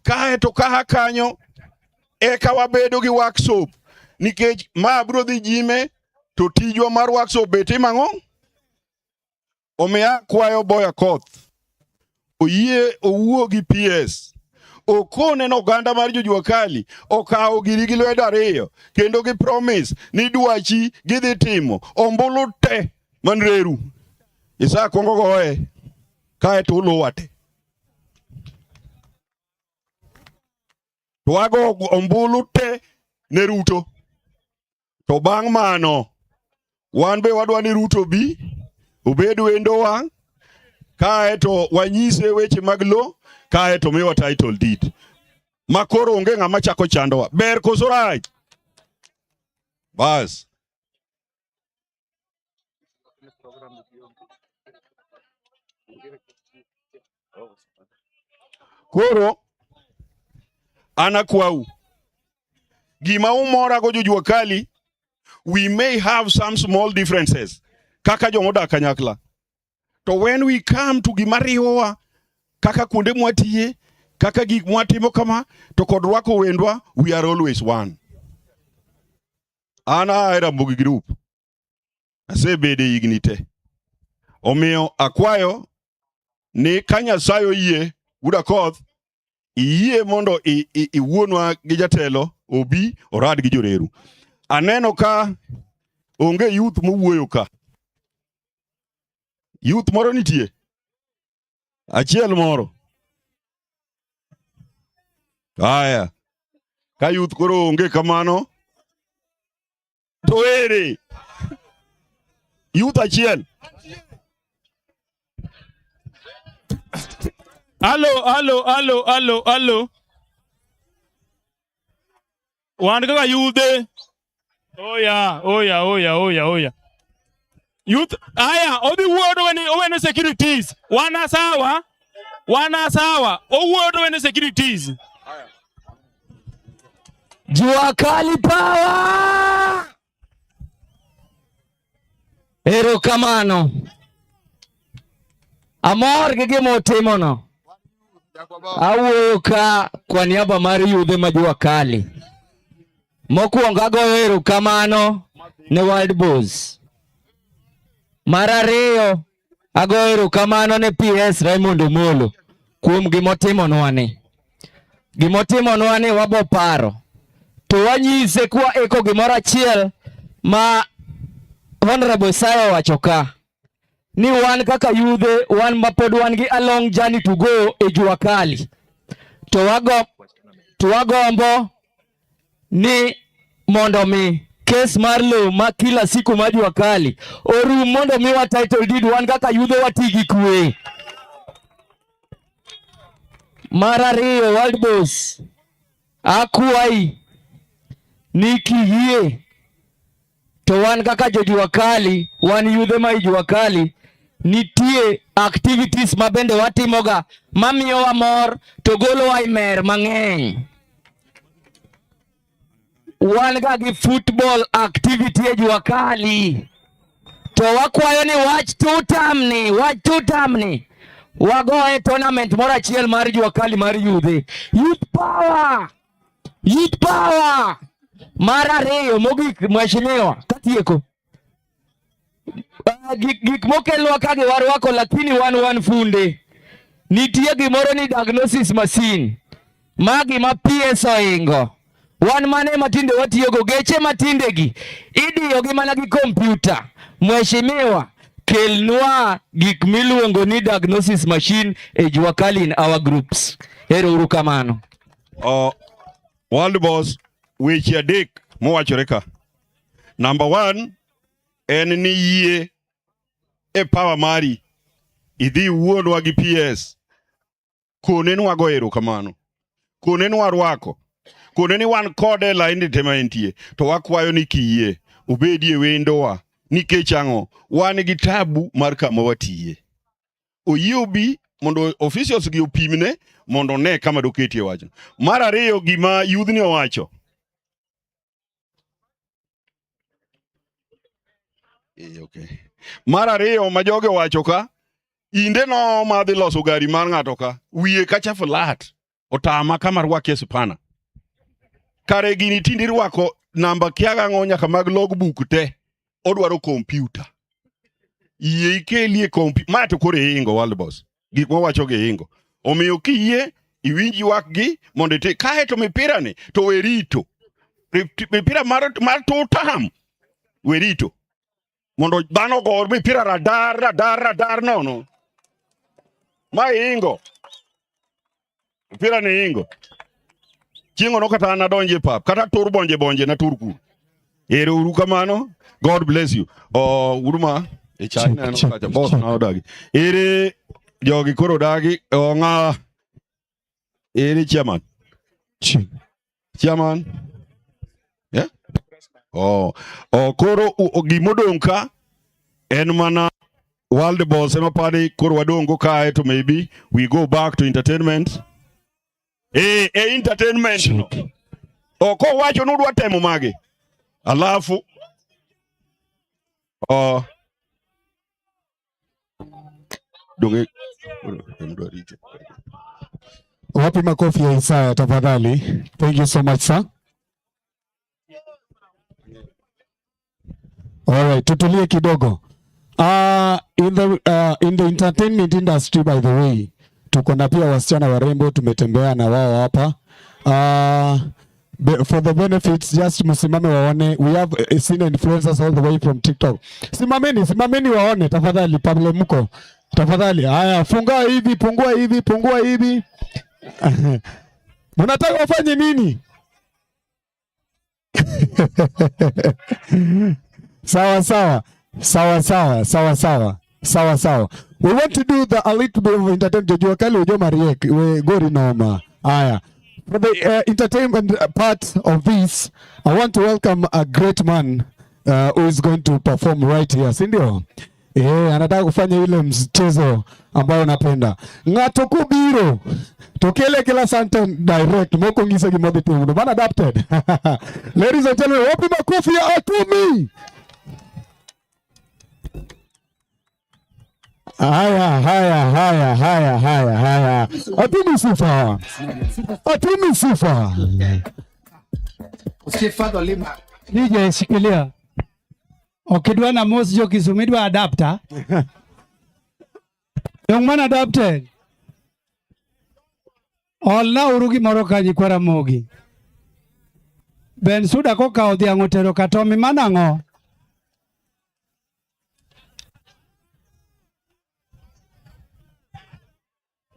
Kae to kaha kanyo. Eka wabedo gi workshop. Nikech ma bro dhi jime. To tijwa mar workshop beti mang'o. Omiya kwayo Boya Koth. Oyie owuo gi PS. Okone no ganda mar jojua kali. Okao giri gi lwedo ariyo. Kendo gi promise ni dwachi gidhi timo. Ombulu te manreru. Isa kongo goe. Kae to ulowate. Tuago ombulu te ne Ruto. To bang' mano. Wan be wadwa ni Ruto bi. Ubedu endo wang'. kae to wanyise weche mag lo, kae to miwa title deed. Makoro onge ng'ama chako chandowa. Ber koso rach? Bas. Koro anakwau gima umora go jojua kali, we may have some small differences kaka jomoda kanyakla, to when we come to gima riwowa kaka kuonde mwatiye, kaka gik mwatimo kama, to kod rwako wendwa, we are always one. Ana era Mbugi Group asebede higni te, omiyo akwayo ni kanya sayo yie Uda Koth iye mondo iwuonwa gi jatelo obi orad gi joreru. Aneno ka onge youth mowuoyo ka. Youth moro nitie? Achiel moro. Aya. Ka youth koro onge kamano, to ere youth achiel. Allo. Wan kaka yude. Oya. Youth, aya, obi wuodo when securities. Wana sawa. Owuodo when securities. Jua Kali power. Erokamano. Amor gi gima otimono. Awuoyo ka kwa niaba mar yudhe ma Jua Kali. Mokwongo agoyo erokamano ne Wild Boys. Mar ariyo agoyo erokamano ne PS Raymond Omolo kuom gima otimonwa ni. Gima otimonwa ni wabo paro. To wanyise kwa eko gimoro achiel ma Honorable Sayo wacho ka. Ni wan kaka yudhe, wan mapod wan gi a long journey to go e Jua Kali. To wagombo ni mondo mi kes mar lo ma kila siku ma Jua Kali orum mondo mi wa title deed, wan kaka yudhe watigi kwe. Mar ariyo, Wild Boys, akwai ni kiyie to wan kaka Jua Kali, wan yudhe ma Jua Kali, nitie activities ma bende watimoga mamiyo wa mor to golo wa mer mang'eny. Wan ga gi football activity e Jua Kali, to wakwayo ni wach tutamni wagoe tournament moro achiel mar Jua Kali mar yudhe. Youth power. Mar ariyo mogik, mheshimiwa katieko, gik mokelwa ka gi warwako, lakini wan funde. Nitie gimoro ni diagnosis machine magi ma PS oingo, wan mane matinde watiyogo, geche matinde gi idiyo gi mana gi kompyuta. Mheshimiwa, kelnwa gik miluongo ni diagnosis machine e Jua Kali in our groups. Ero kamano. Wild Boys, weche adek mowachore ka. Number 1 en ni yie e power mari idhi wuonwa gi PS konenu wago erokamano, konenu warwako, koneni wan kode laini tema entie, to wakwayo ni kiyie obedie wendowa nikech ang'o, wan gi tabu mar kama watiye. Oyie obi mondo officials gi opimne mondo ne kama doketie wacho. Mar ariyo, gima yudhni owacho, okay. Mar ariyo ma joge wacho ka, inde no madhi loso gari mar ng'ato ka, wiye kacha flat, otama kama rwake spana. Kare gini tindi rwako namba kiaga ng'o nyaka mag logbook te, odwaro kompyuta. Iye ikelie kompyuta, ma to kore ingo Wild Boys. Gik mwawacho ge ingo. Omiyo kiyie, iwinji wakgi, mondo te, kae to mipira ni, to werito. Mipira mar tutam, werito. Mondo dhano gor mipira radar no. Ma ingo. Mipira ni ingo. Chingo no kata na donje pap, kata tur bonje na turku. Ero uru kamano. God bless you. Uruma e China no kacha boss na odagi. Ere jogi koro dagi ng'a eni chairman. Chairman. Yeah? Koro gimodong ka en mana World Boss ema padi koro wadongo kae to maybe we go back to entertainment. Entertainment no. Ko wacho nudwa temo mage. Alafu donge wapi makofi ya Isaya tafadhali. Thank you so much sir. All right, tutulie kidogo. In the entertainment industry by the way, tuko na pia wasichana warembo tumetembea na wao hapa. For the benefits, just msimame waone. We have seen influencers all the way from TikTok. Simameni waone tafadhali, Pablo mko. Tafadhali. Haya, funga hivi, pungua hivi. Mnataka wafanye nini? Sawa. We want to do a little bit of entertainment. Jua kali ujo Mariek, we gori noma. Haya. For the entertainment part of this, I want to welcome a great man who is going to perform right here. Sindio? Anataka kufanya ile mchezo ambao napenda. Ng'ato kubiro. Tokele kila santa direct. Moko ngisa gimodi timu. Man adapted. Ladies and gentlemen, wapi makofi ya Atumi? Haya. Atumi sifa. Usifado lima. DJ shikilia. Okidwa na mos jo kisumidwa adapter. Young man adapted. Olna urugi moroka jikwara mogi. Ben suda koka odhiango tero katomi manango.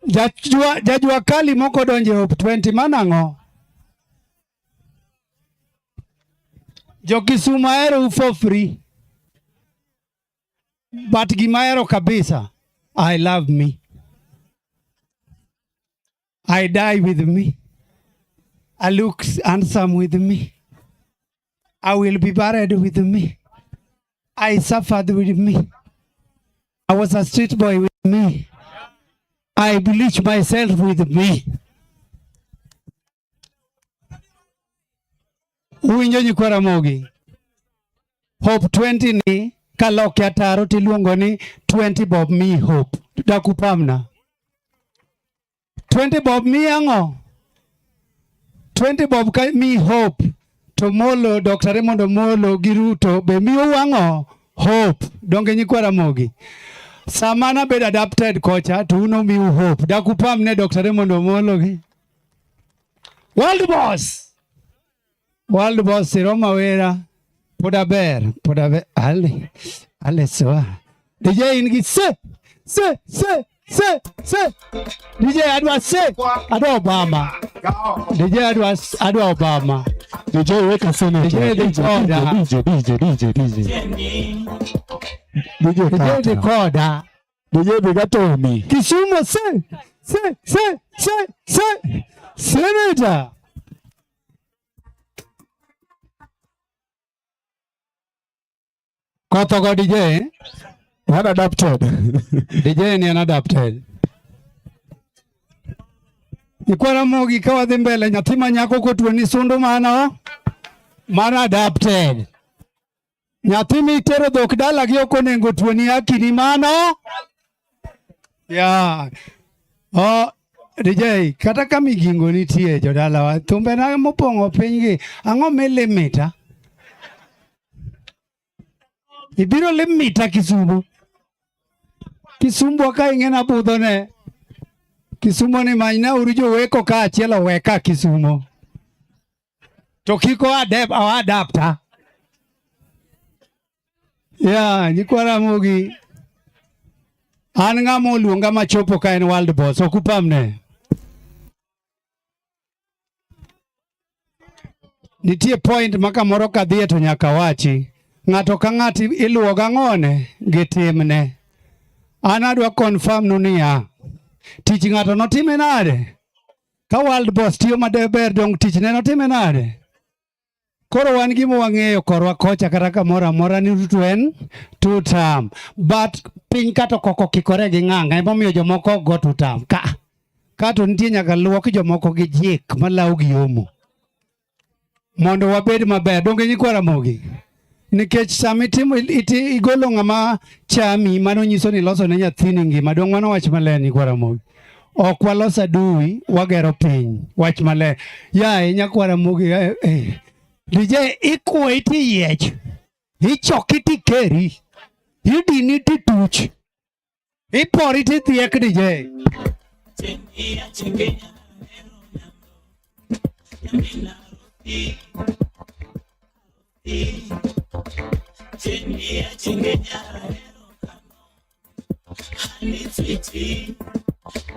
Jajua kali moko donje Hope 20 manango. Jo Kisumu aero for free. But gimaero kabisa. I love me. I die with me. I look handsome with me. I will be buried with me. I suffered with me. I was a street boy with me. I bleach myself with me. Uwinjo nyikwara mogi. Hope 20 ni kaloke ataro tiluongo ni 20 bob me hope. Dakupamna. 20 bob me ango. 20 bob me hope. To Molo, Dr. Raymond Molo Giruto be mi wango hope. Donge nyikwara mogi. Samana bed adapted kocha to uno mi hope. Dakupamne Dr. Raymond Molo gi. World Boss Siroma Wera. Podaber ale soa. DJ ingi se. DJ adwa se. Adwa Obama. DJ adwa Obama. DJ weka sene. DJ recorder. DJ Bigatomi. Kisumu se. Senator. Kotogo DJ, unadapted. DJ ni unadapted. Ikwara mogi kawa dhimbele nyatima nyako kutwe ni sundu mana adapted. Nyatimi itero dhok dala gi okonengo tuwe ni haki ni mano. Yeah. DJ, kata kami gingo nitie jodala wa thumbe na mopongo pingi ang'o melemita. Ibiro limita Kisumu. Kisumu waka ingena budhone. Kisumu ni maina urijo weko ka achielo weka Kisumu. Tokiko adapta. Nyikwara mogi. An ng'amo luonga machopo ka en World Boss. Okupamne. Nitie point maka moro kadhie to nyaka wachi. Ng'ato ka ng'ati iluoga ng'one gi timne. An adwa confirm nu niya, Tich ng'ato notime nade? Ka World Boss tiyo maber dong tich ne notime nade? Koro wan gima wang'eyo korwa kocha kata kamoro amora ni ruto en 2 term. But piny kato koko kikore gi ng'anga. Emomiyo jomoko go 2 term. Kato nitie nyaka luok jomoko gi jik malaw gi omo. Mondo wabed maber. Donge nyikwa Ramogi? Nikech sami timo igolo ng'ama chami mano nyiso ni loso ne nyathini ngima. Dong mano wach maler nyikwa Ramogi. Ok waloso adui, wagero piny. Wach maler. Yae nyakwa Ramogi DJ ikwe iti yech, ichoki ti keri, idini ti tuch, ipori ti thiek DJ.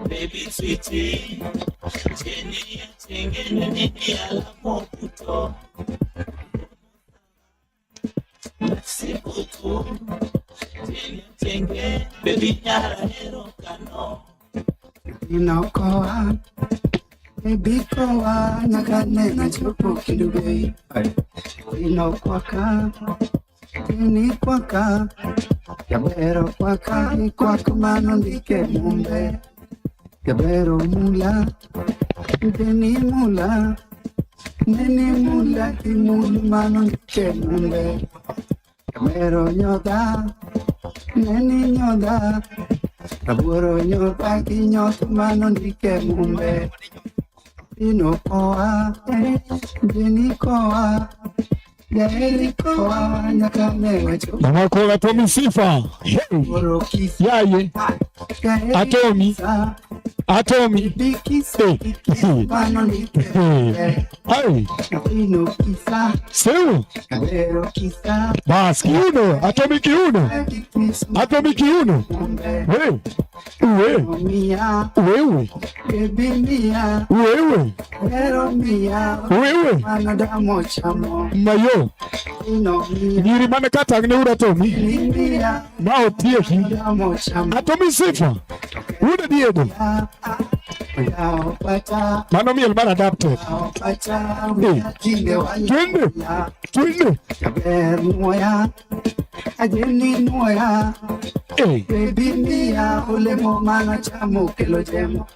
Baby sweetie, Jenny, Jenny, Moputo. Baby, Inokoa, baby koa, nakane na chupo kidube. Inokwaka, inikwaka, Gabero kwaka, ikwaka mano ndike mumbe. Gabero mula, deni mula, imuli mano ndike mumbe. Gabero nyoda, neni nyoda, Raburo nyoda, kinyoda mano ndike mumbe. Inokoa, denikoa, Yaelikoa, nyakane wacho. Namakola Tomi Sifa. Yaye. Atomi. Atomi. Hey. Seu. Bas, kiuno. Atomi kiuno. Atomi kiuno. Hey. Uwe. Uwe. Uwe. Uwe. Mayo. Nyiri mane kata ne ura Tomi. Ma otieki. Atomi Sifa. Uda diedo. Mano miel man adapted. Twende. Twende. Ajeni moya, baby mia, ole mo mana chamo kelo jemo,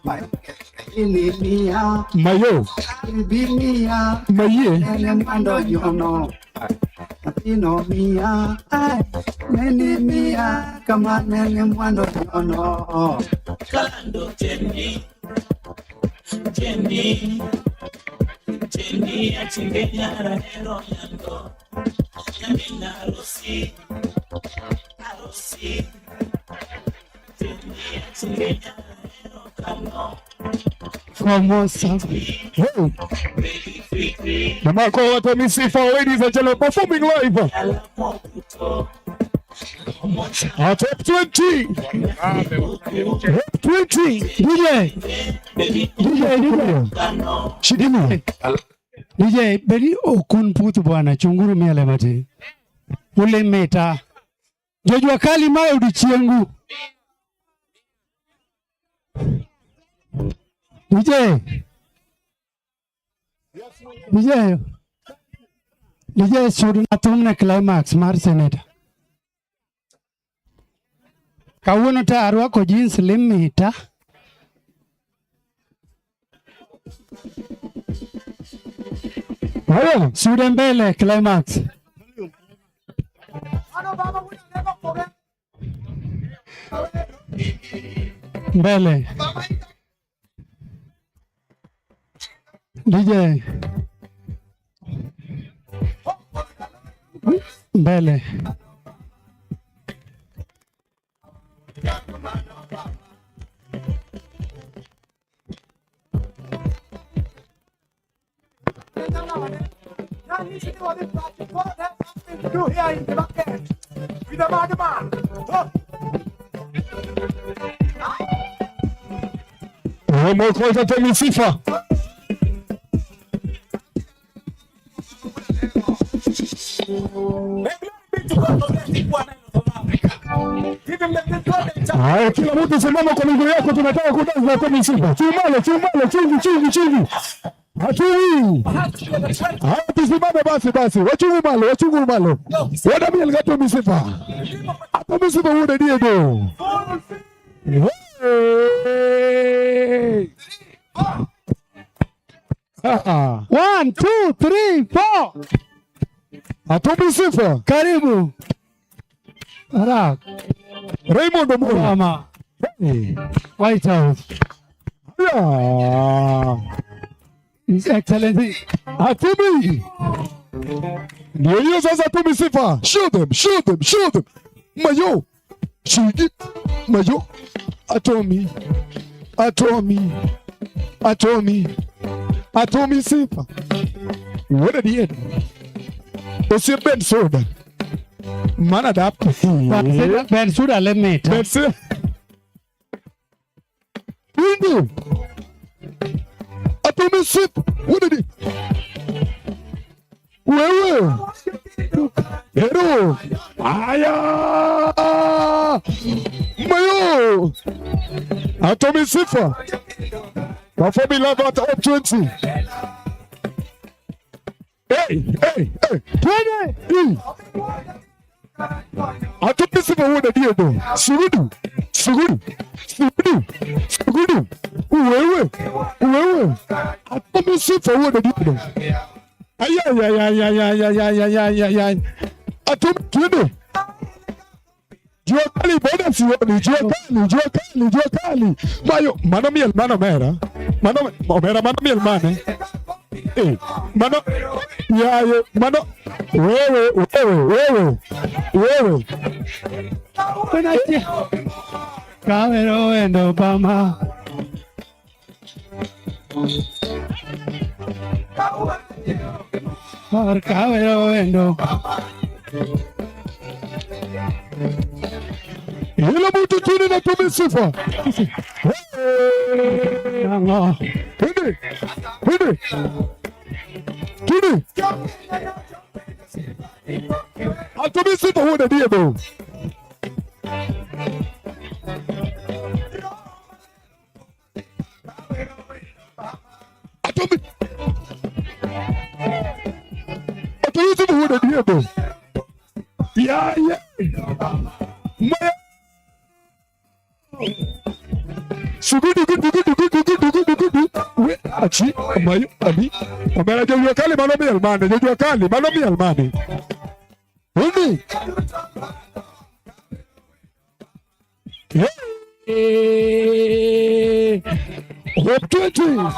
ini mia, Mayo, baby mia, Maye, nene mando nyono, ino mia, nene mia, kama nene mando nyono. Kalando Jenny, Jenny, Jenny, achingenya hero yando. Yamina Rosi, Arosi, Jenny, achingenya hero kano. Famosa. Namakola Tomi Sifa, ladies and gentlemen, performing live. Top 20. Top 20. DJ. Shidimo. DJ, beri okun putu bwana, chunguru miale mati. Ule meta. Jojua kali maya udichiengu. DJ suri natumne climax mar seneta. Kawuono ta arwako jeans limita. Haya, suri mbele climax. Mbele. DJ. Mbele. Namakola Tomi Sifa. Haya, kila mtu simama kwa miguu yako, tunataka kudansi na Tommy Sifa. Chumale, chungu. Hatui. Haya, tusimame basi. Wachungu malo. Wadamiel gato Tommy Sifa. Tommy Sifa wude diedo. Hey. 1, 2, 3, 4. Tommy Sifa. Karibu. Ara. Raymond Omolo. Hey. White House. Yeah. His Excellency. Tommy. Ndio hiyo sasa Tommy Sifa. Shoot them. Mayo. Shigi. Mayo. Tommy Sifa. What are the end? Osie Ben Soda. Mana da Ben Soda lemeta. Ben Soda. Windu. Tommy Sifa. What are the? Wewe. Hero. Aya. Mayo. Tommy Sifa. Performing live at Up 20. Hey. 20. Tommy Sifa wude diedo. Sugudu. Wewe. Tommy Sifa wude diedo. Ay. Tommy Sifa. Jua kali boda sioni, jua kali. Mayo, mano miel, mano mera. Mano miel mane. Mano, ya, mano. Wewe. Kawero endo Obama. Kawero endo. Hila mtu tuni na Tommy Sifa. Nango. Hindi. Tuni. Tommy Sifa wude diedo. Tommy Sifa wude diedo. Yeah. Maya. Sugudu. We achi mayo abi. Omera jua kali mano miel mane. Hindi. Hey. Hope 20.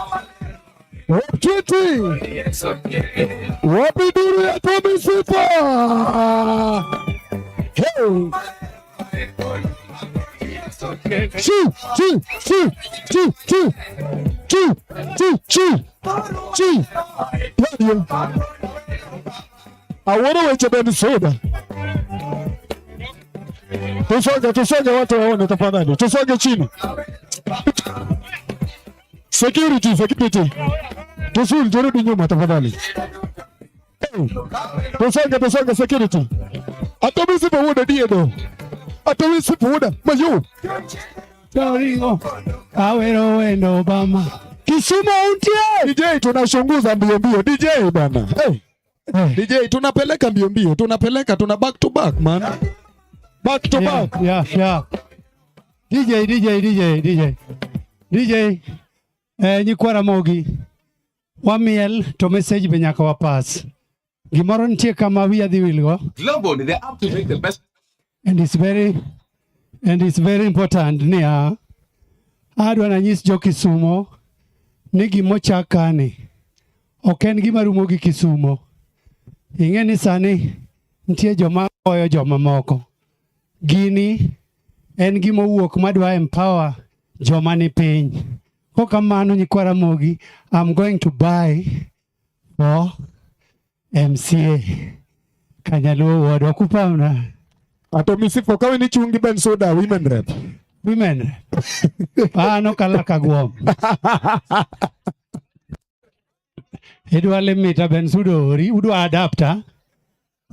Wapi duru ya Tommy Sifa. Hey. Choo. Awona weche Ben Soda. Tusonge watu waone tafadhali. Tusonge chini. Security. Turudi nyuma tafadhali. Tusonge security. Tommy Sifa wude diedo. Tommy Sifa wude mayo. Taringo. Kawero endo Obama. Kisumu untie. DJ tunashunguza mbio. DJ bana. DJ tunapeleka mbio. Tuna back to back man. Back to back. Yeah. DJ. Nyikwara mogi. Wamiel to message be nyaka wapas. Gimoro ntie kama wi adhi wilgo. Globally, they're up to make the best. And it's very important niya adwa na nyis jo Kisumo ni gimochakani ok en gima rumo gi Kisumo. Ing'e ni sani nitie joma oyo joma moko. Gini en gima wuok madwa empower joma ni piny. Kokamano Nyikwara Mogi, I'm going to buy for MCA. Kanyaluo ward wakupamna. Tommy Sifa kawe ni chungi Ben Soda women rep. Paano kalaka guom. Edwa limita Ben Sudori udwa adapter.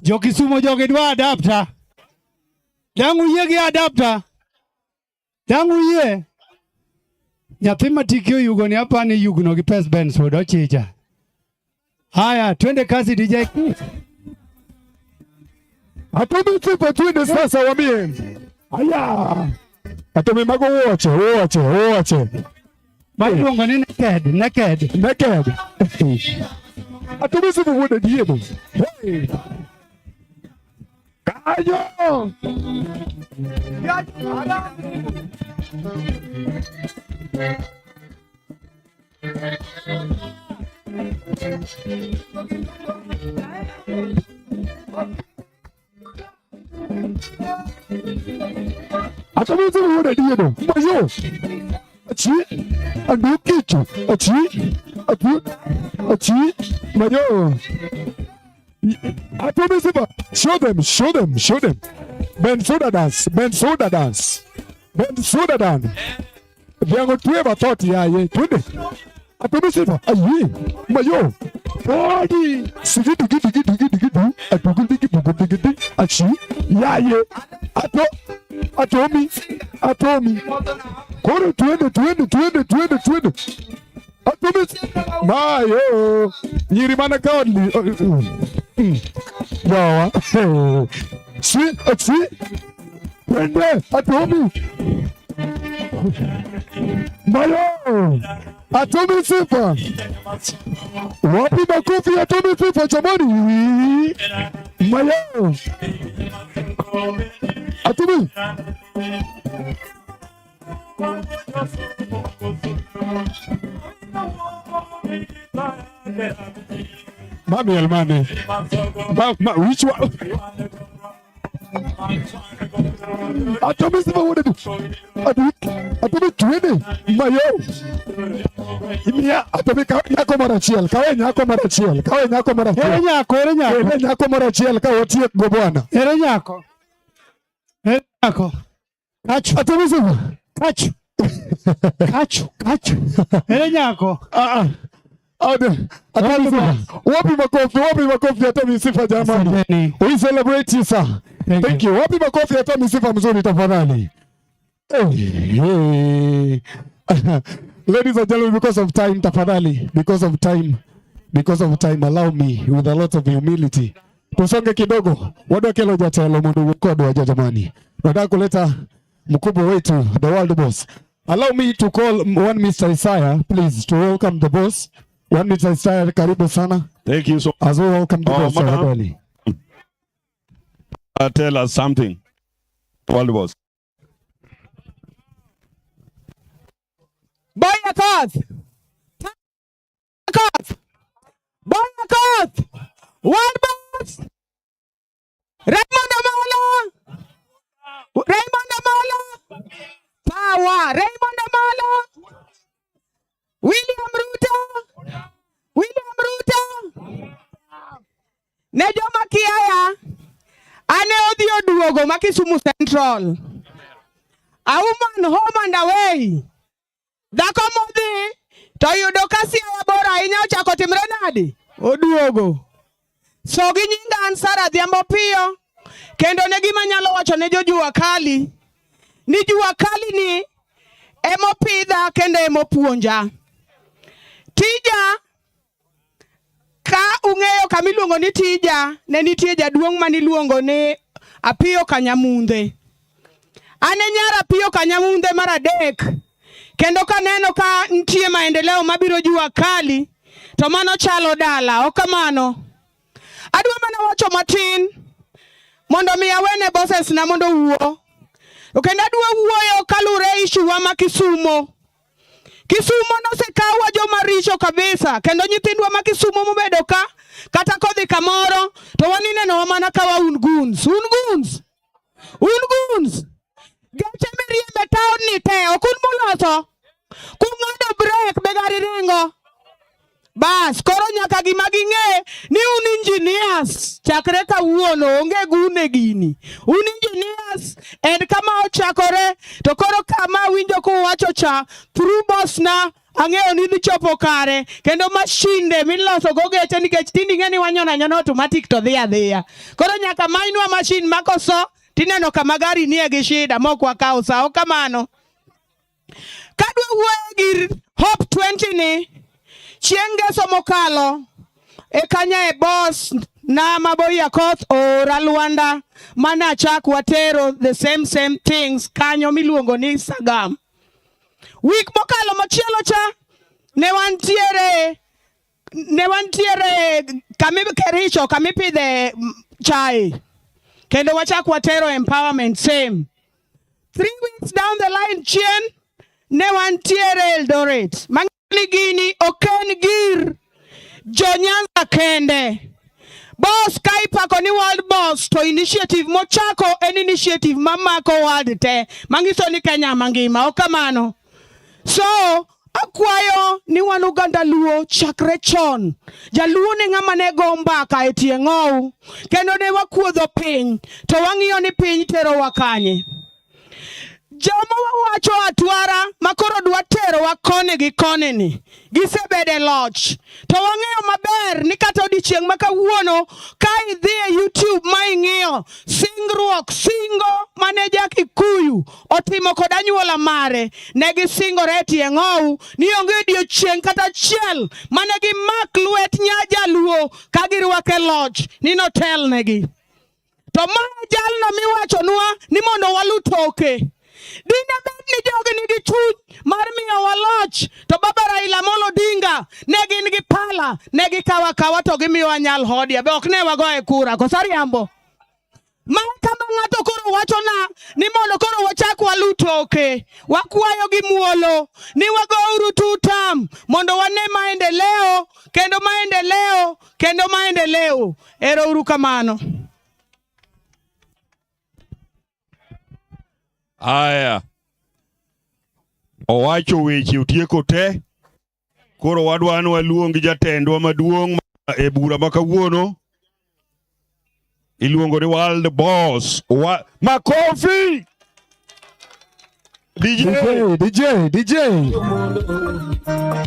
Jo Kisumo joge dwa adapter. Dangu yegi adapter. Tangu ye. Nyathi matiki oyugo ni hapa ni yugno gi pes Benz wodo chicha. Haya, twende kazi DJ. Atomi sifa twende sasa wambie. Aya. Atomi mago woche. Magongo ni naked. Atomi sifa wode diebo. Hey. Kayo. Atomi sifa wode diebo. Mayo. Achi. Adukicho. Achi. Mayo. Atomi sifa. Show them. Ben soda dance. Vyango tuwe batoti ya ye. Twende. Atomi sifa. Aye. Mayo. Body. Sigidu. Atugundi. Achi. Ya ye. Atomi. Koro twende. Atomi. Mayo. Nyiri mana kawadli. Yawa. Si. Twende. Atomi. Mayo. Atomi sifa. Wapi makofi ya Atomi sifa jamani? Mayo. Atomi. Mami Almane. Which one? Atomi sifa wode. Atomi twende. Mayo. Imia atomi yako mara chiel. Kawe nyako mara chiel. Ere nyako mara chiel ka otie go bwana. Ere nyako. Kachu. Atomi sifa. Kachu. Ere nyako. Atomi sifa. Wapi makofi Atomi sifa jamani. We celebrate you sir. Thank you. Wapi makofi Atomi sifa mzuri tafadhali. Hey. Ladies and gentlemen, because of time tafadhali, because of time allow me with a lot of humility. Tusonge kidogo. Wado kelo jatelo mundu kodo waja jamani. Nataka kuleta mkubwa wetu, the world boss. Allow me to call one Mr. Isaiah, please, to welcome the boss. One Mr. Isaiah, karibu sana. Thank you so much. As we welcome the boss. Tafadhali. Tell us something. World boss. Boya Koth! World boss! Raymond Amolo! Power! Raymond Amolo! William Ruto! Nejo Makiaya! Ane odhi oduogo ma Kisumu Central. A woman home and away. Dhako modhi to yudo ka siaya bor ahinya ochako timre nadi oduogo. So gi nyinga an Sara Adhiambo Piyo kendo ne gima nyalo wacho ne Jua Kali ni Jua Kali ni emopidha kendo emopuonja. Tija ka ung'eyo kamiluongo ni Tija ne nitie jaduong' maniluongo ni Apiyo Kanyamunde. Ane nyara Apiyo Kanyamunde mar adek. Kendo kaneno ka nitie maendeleo mabiro Jua Kali to mano chalo dala okamano. Adwa mana wacho matin mondo mi awene bosses na mondo wuo. Kendo adwa wuoyo kalure ishuwa ma Kisumo. Kisumo no se kawa joma richo kabisa. Kendo nyithindwa ma Kisumo mobedo ka kata kodhi kamoro to wanineno mana kawa unguns. Geche miriembe town ni te okun moloso. Kung'ado break be gari ringo. Bas koro nyaka gima ging'e ni un engineers chakre kawuono onge gune gini. Un engineers and kama ochakore to koro kama winjo kuwacho cha through boss na ang'eyo ni dhi chopo kare kendo mashinde miloso go geche nikech tindi ng'eni wanyono automatic to dhi adhiya. Koro nyaka mainwa machine makoso tineno kama gari nie gi shida mok wakaw sa okamano. Kadwa wuoyo gir Hope 20 ni chieng' ngeso mokalo e kanya e boss na Maboyi Akoth ora Luanda mane achak watero the same things kanyo miluongo ni Sagam. Week mokalo machielo cha ne wantiere kami Kericho kami pidhe chai kendo wachak watero empowerment same. 3 weeks down the line chien ne wantiere Eldoret. Mang'ani gini oken gir Jonyanza kende. Boss kai pako ni World Boss to initiative mochako en initiative mamako world te. Mangiso ni Kenya mangima okamano. So akwayo ni wan oganda Luo chakre chon. Jaluo ni ng'ama ne go mbaka e tie ng'ow. Kendo ne wakuodho piny. To wang'iyo ni piny tero wakanye. Joma wawacho atwara makoro dwa tero wa kone gi kone ni gisebede loch to wang'eyo maber ni kata odiochieng' ma kawuono ka idhi e YouTube ma ing'iyo singruok singo mane Jakikuyu otimo kod anyuola mare ne gisingore e tie ng'ow ni onge odiochieng' kata achiel mane gimak lwet Nyajaluo ka girwake loch ni notel negi. To ma jalno miwachonwa ni mondo walu toke. Dine bed ni jogi nigi chuny mar miyo waloch to Baba Raila Amolo Odinga ne gin gi pala ne gikawa to gimiyo anyal hodia be ok ne wagoye kura kosariambo. Ma kama ng'ato koro wachona ni mondo koro wachak walu toke wakwayo gi muolo ni wagouru tutam mondo wane maendeleo kendo maendeleo. Ero uru kamano. Aya. Owacho weche otieko te. Koro wadwa ni waluongi jatendwa maduong' e bura makawuono. Iluongo ni World Boss. Makofi! DJ.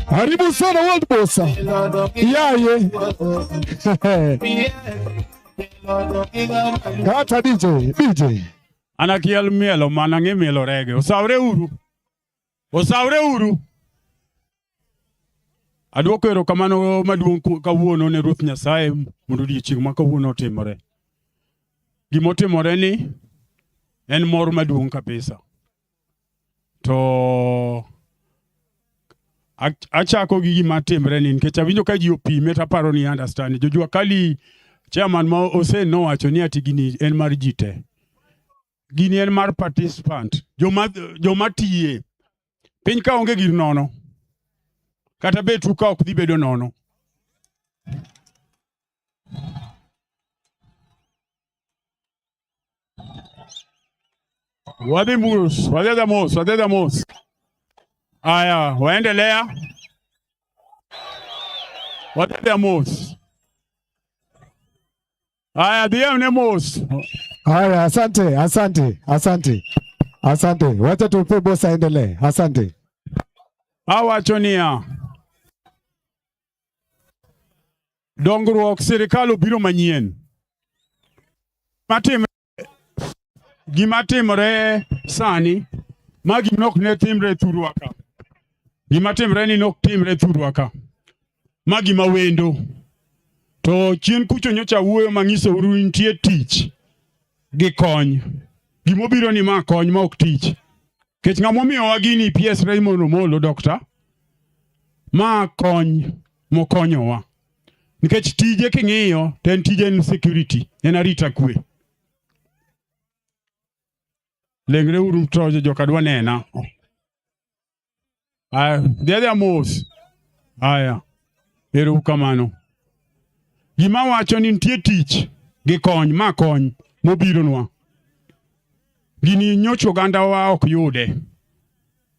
Karibu sana World Boss. Yaye. Kata DJ. Anakiel mielo mana ng'e mielo rege. Osawre uru. Adwoko erokamano maduong' kawuono ne Ruoth Nyasaye mondo odiochieng' ma kawuono otimore. Gimotimore ni en mor maduong' kabisa. To achako gi gima timre ni nikech awinjo ka ji opime taparo ni understand. Jojua Kali chairman ma nowacho ni ati gini en mar ji te. Gini en mar participant. Joma tiye. Piny ka onge gir nono. Kata betu ka ok dhi bedo nono. Wadhi mos. Aya, waendelea. Wadhi mos. Aya, dhiamne mos. Haya, asante. Wacha tupe boss aendelee. Asante. Awacho niya. Dongruok sirikal obiro manyien. Gima timore sani, magi nok ne timre thurwa ka. Gima timre ni nok timre thurwa ka. Magi mawendo. To chien kucho nyocha wuoyo mangiso uru nitie tich gi kony. Gimobiro ni ma kony ma ok tich. Kech ng'amomiyo wagini PS Raymond Omolo dokta. Ma kony mokonyowa. Nikech tije king'iyo ten tije en security, en arita kwe. Lengre uru troje joka dwa nena. Aya, mos. Aya. Ero kamano. Gima wacho ni nitie tich gi kony, ma kony mobiro nwa. Gini nyocho oganda wa ok yude.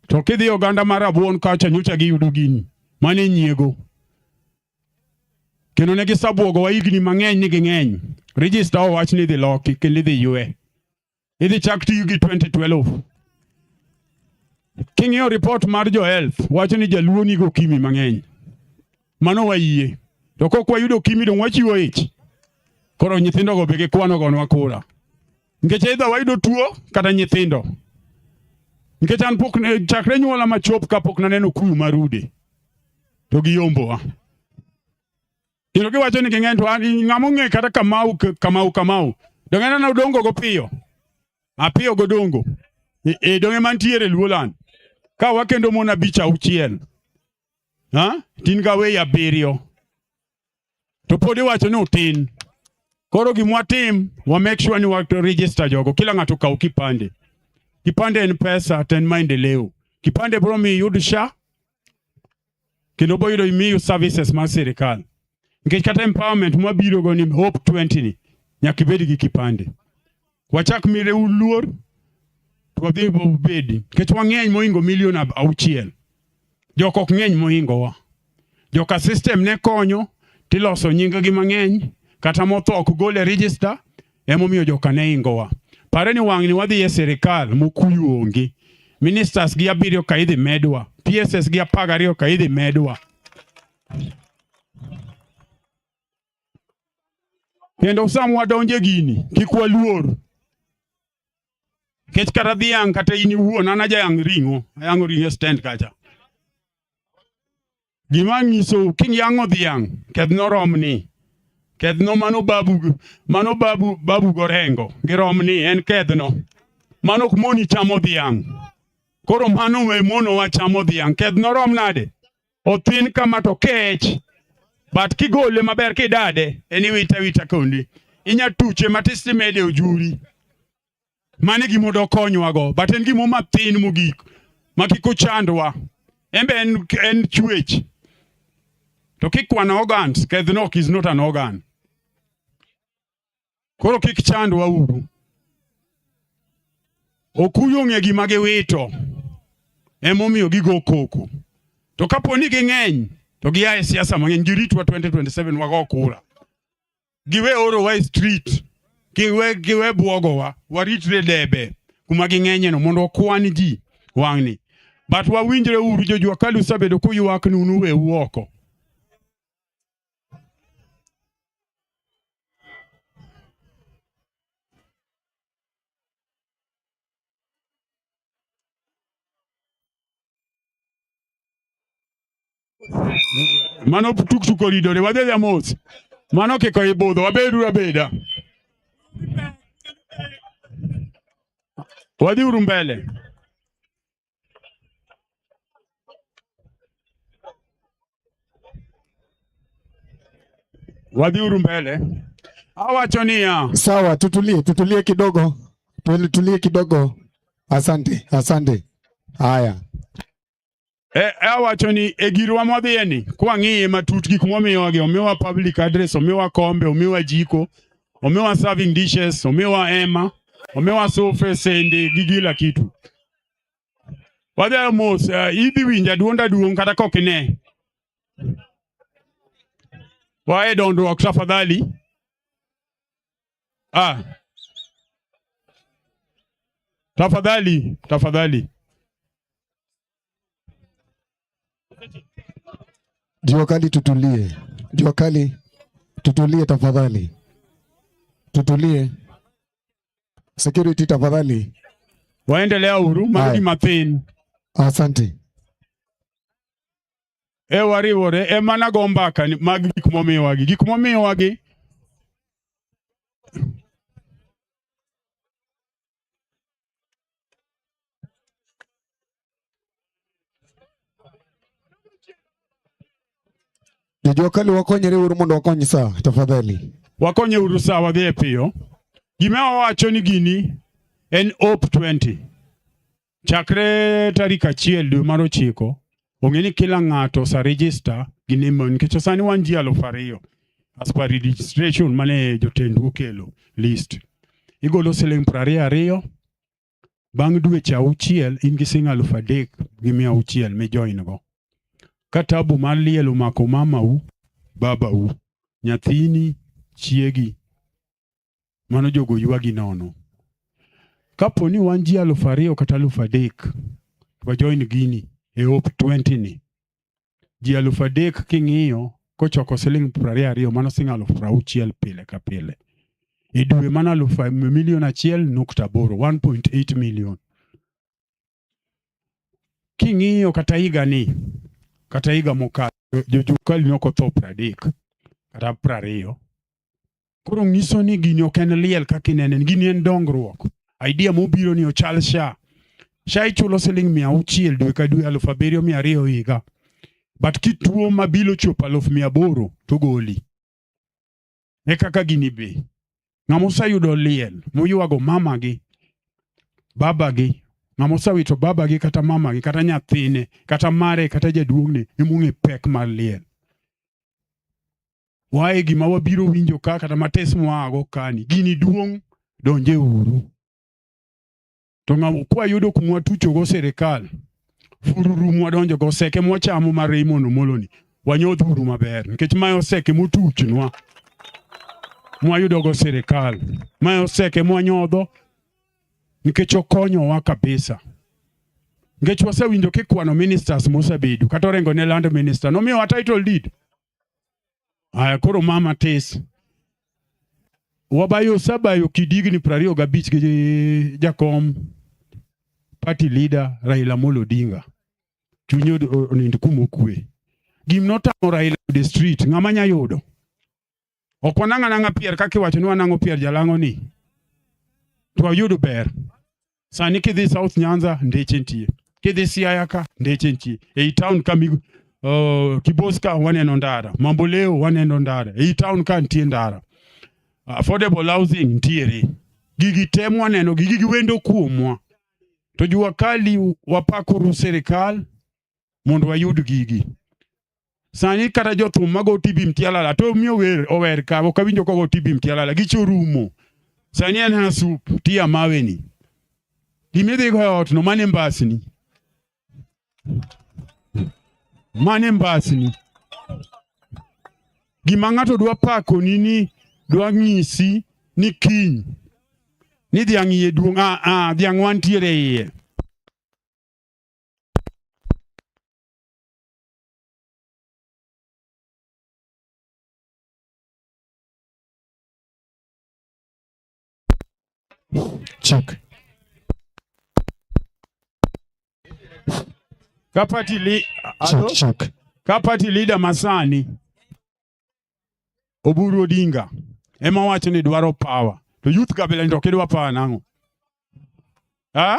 To kidhi oganda mar Rabuon kacha nyocha giyudo gini. Mane nyiego. Kendo ne gisabuogo wa higni mang'eny ni ging'eny. Register owach ni dhi loki kendo dhi yue. Idhi chak tiyo gi 2012. King'iyo report mar jo health wacho ni jaluo nigo kimi mang'eny. Mano wayie. To kok wayudo kimi dong wachiwo ich. Koro nyithindo go be gikwano gonwa kura. Nikech either wayudo tuo kata nyithindo. Nikech an pok chakre nyuola machop kapok naneno kuyu marude. To giyombowa. Kendo giwacho ni ging'eny to ng'amo ng'e kata kamau. Dong'ena na udongo go piyo. Apiyo go dongo. Donge mantiere Luoland. Ka wakendo mona bicha uchiel. Tin gawe ya biriyo. To podi wacho ni utin. Koro gimwatim, wa make sure ni wa register jogo. Kila ng'ato kaw kipande. Kipande en pesa, ten maendeleo. Kipande bro mi yud SHA. Kendo bo yudo imiyu services mar sirikal. Nikech kata empowerment mwabiro go ni Hope 20 ni. Nyaka ibed gi kipande. Wachak mire uluor. Twadhi bedi. Nikech wang'eny mohingo milion 6. Jok ok ng'eny mohingo wa. Joka system ne konyo. Tiloso nyinga gi mang'eny. Kata motho ok gole register. Emomiyo joka ne hingo wa. Pare ni wang' ni wadhi e sirikal mokuyu onge. Ministers gi 7 ka idhi medwa. PSS gi 12 ka idhi medwa. Kendo samwa donje gini, kik waluor. Kech kata dhiang' kata ini wuon an aja yang' ring'o. Ayang'o ring'o stand kacha. Gima nyiso king yang'o dhiang' kedhno romni. Kedhno mano babu gorengo. Giromni en kedhno. Mano kumoni chamo dhiang'. Koro mano we mono wa chamo dhiang'. Kedhno rom nade. Othin kama to kech. But kigole maber kidade. Eni wita kondi. Inya tuche matisti mede ujuri. Mane gimodo konywa go. But en gimo mathin mogik. Makiko chandwa. Embe en chwech. To kikwan organs. Kedhno is not an organ. Koro kik chandwa uru. Okuyo ng'e gima giwito. Emomiyo gigo koko. To kapo ni ging'eny, to giae siasa mang'eny, giritwa 2027 wago kura. Giwe oro wa street. Giwe buogo wa. Waritre debe. Kuma ging'enye no mondo kwani ji wang'ni. But wawinjre uru jojua kalu sabedo kuyuak nunu we uoko. Mano tuk koridore wadhi mos. Mano kiko ibudho wabedu abeda. Wadhi uru mbele. Wadhi uru mbele. Awacho niya. Sawa, tutulie kidogo. Tutulie kidogo. Asante. Haya. Awacho ni egirwa modhieni kwa ng'iye matut gik momiyo gi omiwa public address, omiwa kombe, omiwa jiko, omiwa serving dishes, omiwa ema, omiwa sofa sende gi gila kitu. Wadhi mos idhi winja duonda duong' kata kokine. Wae dondruok tafadhali. Tafadhali. Jua kali tutulie tafadhali. Tutulie. Security tafadhali. Waendelea uru magi mathin. Asante. Wariwore mana gombaka ni magi gik momiwagi. Jua kali wakonyere uru mondo wakonyi sawa tafadhali. Wakonye uru sawa dhi piyo. Gima wawacho ni gini en Hope 20. Chakre tarik 1 dwe mar 9. Ong'eni kila ng'ato sa register gi name nikech sani wan ji 2,000 as per registration mane jotendu okelo list. Igolo siling 22 bang' dweche 6 in gi siling 3,600 me join go. Katabu mar liel omako mamau, babau, nyathini, chiegi. Mano jogo ywagi nono. Kapo ni wan ji 2,000 kata 3,000 wa join gini e Hope 20 ni. Ji 3,000 king'iyo kochoko siling 22 mano siling 6,000 pile ka pile. E dwe mana 1.8 million, 1.8 million. king'iyo kata higa mokalo jokali noko tho 30 kata 20. Koro nyiso ni gini ok en liel kaka inene, gini en dongruok. Idea mobiro ni ochal SHA ichulo $600 dwe ka dwe, 7,200 higa. But kituo mabilo chopo 800 to goli. E kaka gini be. Ng'amosa yudo liel, moyuago mama gi, baba gi, ng'amosa wito baba gi kata mama gi kata nyathine, kata mare kata jaduongne, imung'e pek mar liel. Wae gima wabiro winjo ka kata mates mwago kani, gini duong' donje uru. To kwa yudo kumwa tucho go serikal, fururu mwadonjo go seke mwachamo mar Raymond Omolo ni, wanyodh uru maber, nikech mayo seke motuchnwa. Mwayudo go serikal, mayo seke mwanyodho, nikech okonyowa kabisa. Nikech wasewinjo kikwano ministers mosabedo, kata orengo ne land minister, nomiyowa title deed. Aya koro mama tes. Wabayo sabayo kidigni 25 gi jakom party leader Raila Amolo Odinga. Chunyo onind kumokwe. Gimnotamo Raila the street, ng'ama nya yudo. Okwananga nanga pier kaki wacho ni wanango pier jalango ni. To ayudo ber. Sani kidhi South Nyanza ndeche ntie. Kidhi Siaya ka ndeche ntie. Ei town kamigo Kiboska waneno ndara, Mamboleo waneno ndara, ei town ka ntie ndara. Affordable housing ntiere. Gigi temu waneno, gigi wendo kuomwa. To jua kali wapakuru serikal mondo wayud gigi. Sani kata jothum mago tibi mtialala, to miyo ower ka, wakawinjo kogo tibi mtialala, gicho rumo. Sani en sup, tia mawe ni. Gimedhi go ot no mane mbasni. Mane mbasni. Gima ng'ato dwa pako nini, dwa ng'isi ni kiny. Ni dhiang' iye duong', dhiang' wantiere iye. Check. Kapati leader masani Oburu Odinga ema wacho ni dwaro power. To youth kabila ndoke dwa power nango. Ha?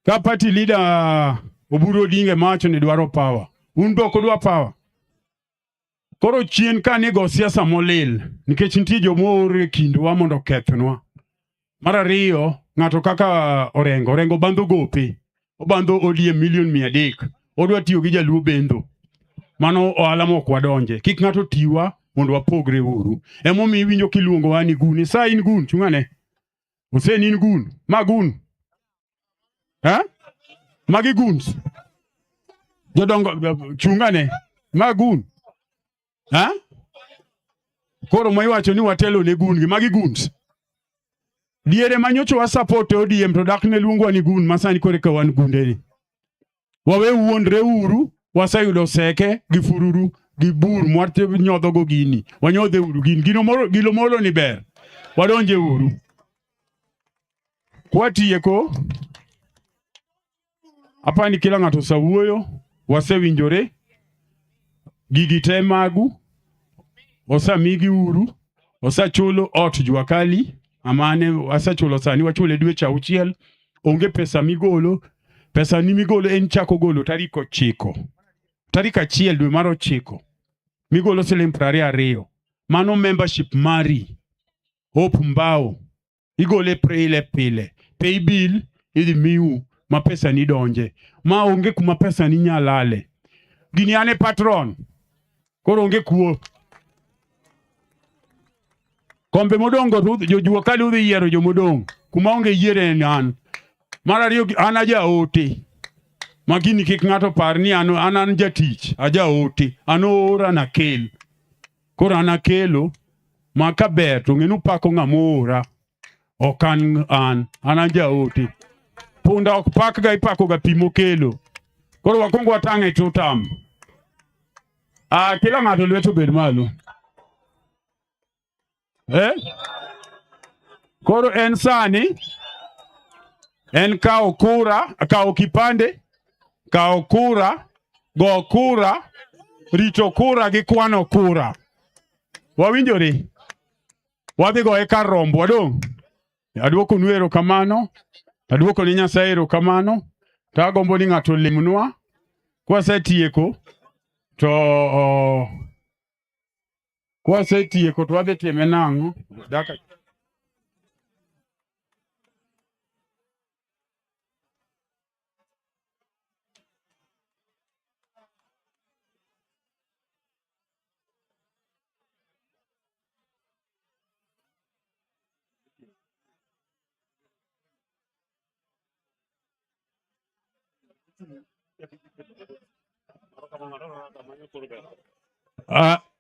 Ka party leader Oburu Odinga macho ni dwaro power. Undo kodwa power. Koro chien ka nego siasa molil. Nikech nitie jomore kindwa mondo kethnwa. Mar ariyo, ng'ato kaka Orengo bando gope. Obando ODM $1,300,000. Odwa tiyo gi jaluo bendo. Mano ohala mok wadonje. Kik ng'ato tiwa mondo wapogre uru. Emomiyo iwinjo kiluongo wani gun. Sa in gun, chungane. Hussein in gun. Ma gun. Ha? Magi guns. Jodongo chungane. Magun. Ha? Koro maiwacho ni watelo ne gun gi magi guns. Diere manyocho wa support ODM to dak ne luongwa ni gun masani kore ka wan gundeni. Wawe wuondre uru, wasayudo seke gi fururu gi bur mwarte nyodho go gini. Wanyodhe uru gini. Gilo molo ni ber. Wadonje uru. Kwatiye ko Apani kila ng'ato sawuoyo, wasewinjore, gigi te magu, osamigi uru, osachulo ot jua kali, amane wasachulo sani wachule dweche 6, onge pesa migolo, pesa ni migolo en chako golo tariko 9. Tarika 1 dwe mar 9. Migolo $22. Mano membership mari. Hope Mbao. Igole pile. Pay bill idhi miu. Ma pesa ni donje. Ma onge kuma pesa ni nyalale. Gini ane patron. Koro onge kuo. Kombe modongo jojua kali udhi yiero jo modong. Kuma onge yiere nan. Mara riyo anaja ote. Magini kik ng'ato par ni an jatich, aja ote, an ora na kel. Koro an akelo, ma kaber to ng'enu pako ng'amora. Ok an aja ote. Punda ok pak ga ipako ga pimo kelo. Koro wakongo watang'e tutam. Kila ng'ato lweto bed malo. Koro en sani, en kao kura, kao kipande, kao kura, go kura, rito kura gi kwano kura. Wawinjore? Wadhi goye kar rombo, wadong'? Aduoko nu erokamano, aduoko ni Nyasaye erokamano, to agombo ni ng'ato limnwa, kwasetieko, to wadhi time nang'o?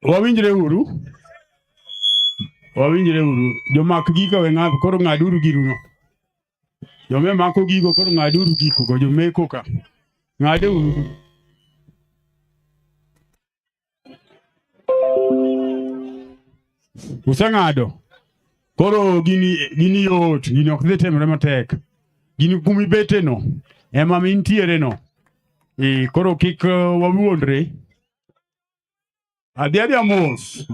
Wawinjre uru. Jomak gika we ng'ato koro ng'aduru giruno. Jome mako gigo koro ng'aduru giko go jomeko ka. Ng'ade uru. Usang'ado. Koro gini yot, gini ok dhi temre matek. Gini kumibete no, ema mintiere no. Koro kik wawuondre. Adhi mos.